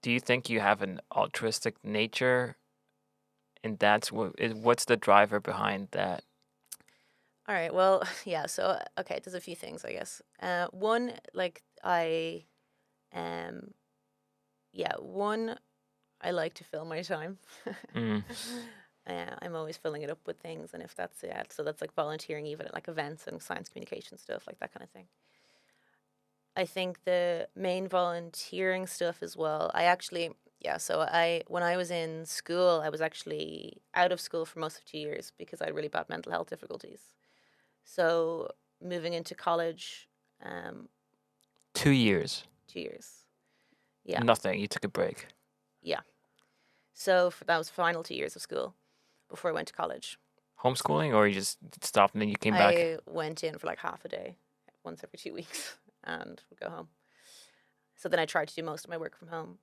Do you think you have an altruistic nature? And what's the driver behind that? All right. Well, yeah. So, okay, there's a few things, I guess. One, like um, yeah, one, I like to fill my time. Mm. I'm always filling it up with things, and if that's so that's like volunteering, even at like events and science communication stuff, like that kind of thing. I think the main volunteering stuff as well. I actually, yeah. So when I was in school, I was actually out of school for most of 2 years because I had really bad mental health difficulties. So moving into college, um, 2 years. 2 years. Yeah, Nothing. You took a break. yeah. So that was final 2 years of school before I went to college. Homeschooling, or you just stopped and then you came back? I went in for like half a day, once every 2 weeks, and would go home. So then I tried to do most of my work from home.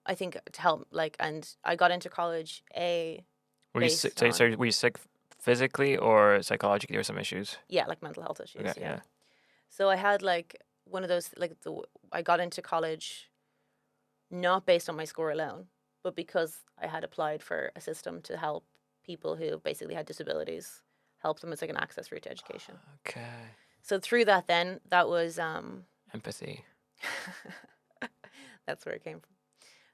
I think to help, like, and I got into college Were you sick? based on, Were you sick physically or psychologically? There were some issues. yeah, like mental health issues. Okay, Yeah. yeah. So I had like one of those, like I got into college not based on my score alone, but because I had applied for a system to help people who basically had disabilities, help them as like an access route to education. Okay. So through that, then that was Empathy. that's where it came from.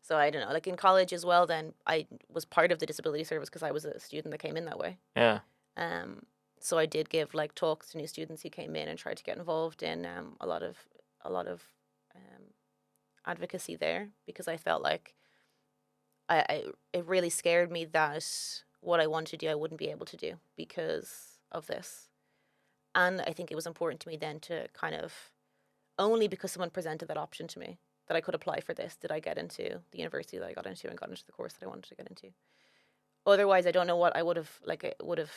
So I don't know, like in college as well. Then I was part of the disability service because I was a student that came in that way. Yeah. So I did give like talks to new students who came in and tried to get involved in a lot of um, advocacy there because I felt like it really scared me that what I wanted to do I wouldn't be able to do because of this. And I think it was important to me then to kind of, only because someone presented that option to me that I could apply for this, did I get into the university that I got into and got into the course that I wanted to get into. Otherwise, I don't know what I would have, like, it would have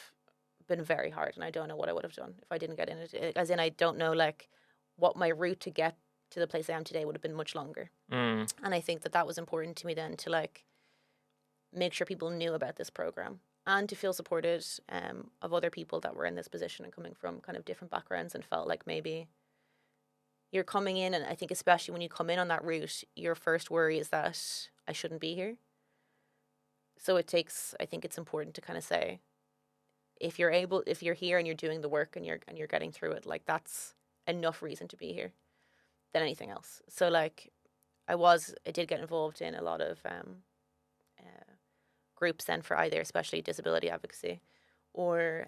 been very hard, and I don't know what I would have done if I didn't get in it. As in, I don't know, like, what my route to get to the place I am today would have been much longer. Mm. And I think that that was important to me then to, like, make sure people knew about this program and to feel supported of other people that were in this position and coming from kind of different backgrounds and felt like maybe you're coming in, and I think especially when you come in on that route, your first worry is that I shouldn't be here. So it takes, I think it's important to kind of say, if you're here and you're doing the work and you're getting through it, like that's enough reason to be here than anything else. So like I did get involved in a lot of groups then for either especially disability advocacy or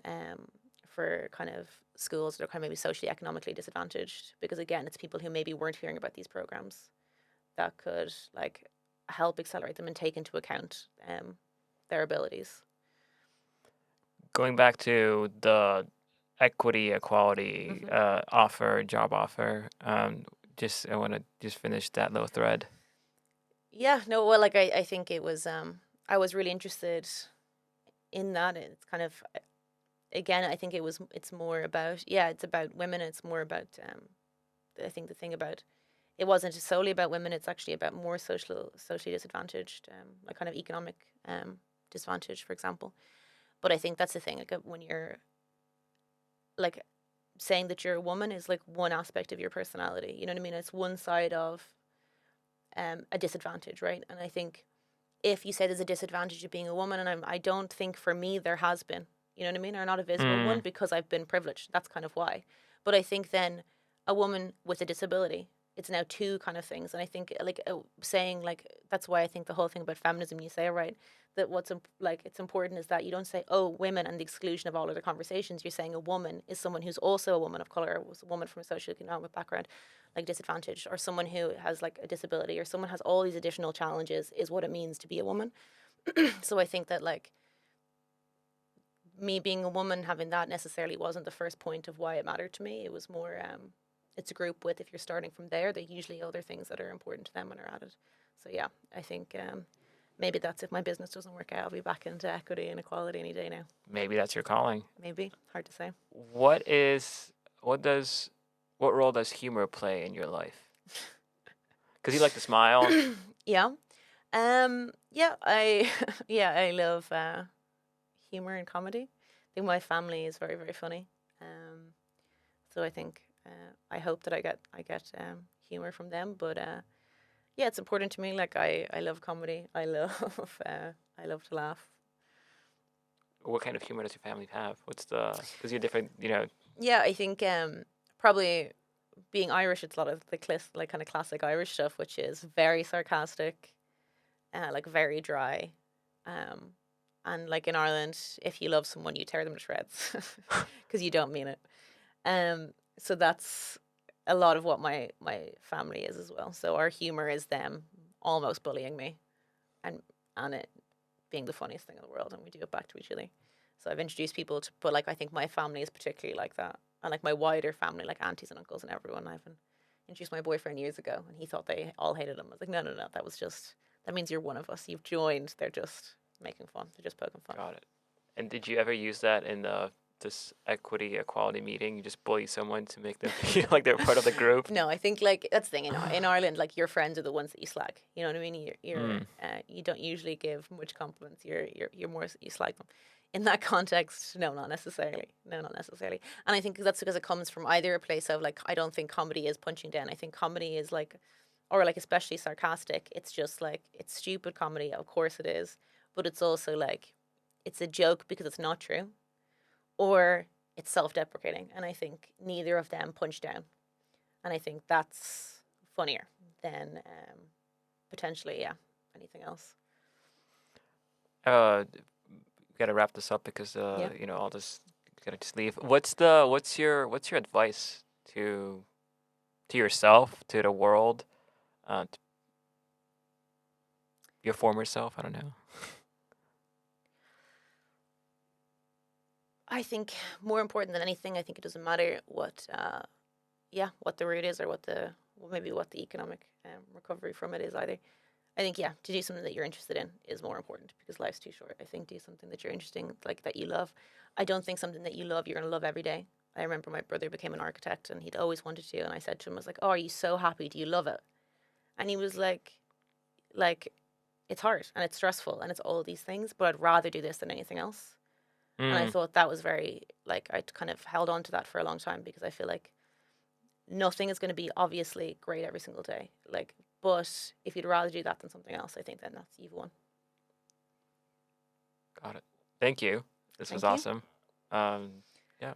for kind of schools that are kind of maybe socially economically disadvantaged, because again it's people who maybe weren't hearing about these programs that could like help accelerate them and take into account their abilities. Going back to the equality job offer. I want to just finish that little thread. Yeah, no, well, like I think it was I was really interested in that. It's kind of, again, I think it's more about, yeah, it's about women. It's more about I think the thing about it wasn't solely about women. It's actually about more socially disadvantaged, like kind of economic disadvantage, for example. But I think that's the thing. Like when you're like saying that you're a woman is like one aspect of your personality. You know what I mean? It's one side of a disadvantage, right? And I think if you say there's a disadvantage of being a woman, and I don't think for me there has been, you know what I mean, or not a visible one, because I've been privileged. That's kind of why. But I think then a woman with a disability, it's now two kind of things. And I think like saying like, that's why I think the whole thing about feminism, you say, right, that like it's important is that you don't say, oh, women and the exclusion of all other conversations. You're saying a woman is someone who's also a woman of color, was a woman from a socioeconomic background, like disadvantaged, or someone who has like a disability, or someone has all these additional challenges, is what it means to be a woman. So I think that like me being a woman, having that necessarily wasn't the first point of why it mattered to me. It was more, it's a group with, if you're starting from there, they usually other things that are important to them when are added. So yeah, I think maybe that's if my business doesn't work out, I'll be back into equity and equality any day now. Maybe that's your calling. Maybe, hard to say. What is what does what role does humor play in your life? Because you like to smile. Yeah. Yeah, I yeah, I love humor and comedy. I think my family is very, very funny. So I think I hope that I get humor from them. But yeah, it's important to me. Like I love comedy. I love I love to laugh. What kind of humor does your family have? What's the because you're different, Yeah, I think probably being Irish, it's a lot of the like kind of classic Irish stuff, which is very sarcastic, like very dry. Um, and like in Ireland, if you love someone, you tear them to shreds because you don't mean it. So that's a lot of what my family is as well. So our humor is them almost bullying me, and it being the funniest thing in the world, and we do it back to each other. So I've introduced people to, but like I think my family is particularly like that, and like my wider family, like aunties and uncles and everyone. I've introduced my boyfriend years ago, and he thought they all hated him. I was like, no, no, no, that was just that means you're one of us. You've joined. They're just making fun. They're just poking fun. got it. And did you ever use that in this equity equality meeting? You just bully someone to make them feel like they're part of the group? No, I think like that's the thing in Ireland, like your friends are the ones that you slag. You know what I mean? Mm, You don't usually give much compliments. You're more you slag them. In that context, no, not necessarily. No, not necessarily. And I think that's because it comes from either a place of like I don't think comedy is punching down. I think comedy is like, or like especially sarcastic. It's just like it's stupid comedy. Of course it is, but it's also like it's a joke because it's not true, or it's self-deprecating. And I think neither of them punch down. And I think that's funnier than potentially, yeah, anything else. uh, gotta wrap this up because Yeah. I'll just gotta just leave. What's your advice to yourself, to the world, to your former self? I don't know. I think more important than anything, I think it doesn't matter what, yeah, what the route is or maybe what the economic recovery from it is either. I think, yeah, to do something that you're interested in is more important because life's too short. I think do something that you're interesting, like that you love. I don't think something that you love, you're going to love every day. I remember my brother became an architect and he'd always wanted to. And I said to him, I was like, oh, are you so happy? Do you love it? And he was like, it's hard and it's stressful and it's all these things, but I'd rather do this than anything else. And I Mm, thought that was very, like, I kind of held on to that for a long time because I feel like nothing is going to be obviously great every single day. Like, but if you'd rather do that than something else, I think then you've won. got it. Thank you. This was Thank you. awesome. Yeah.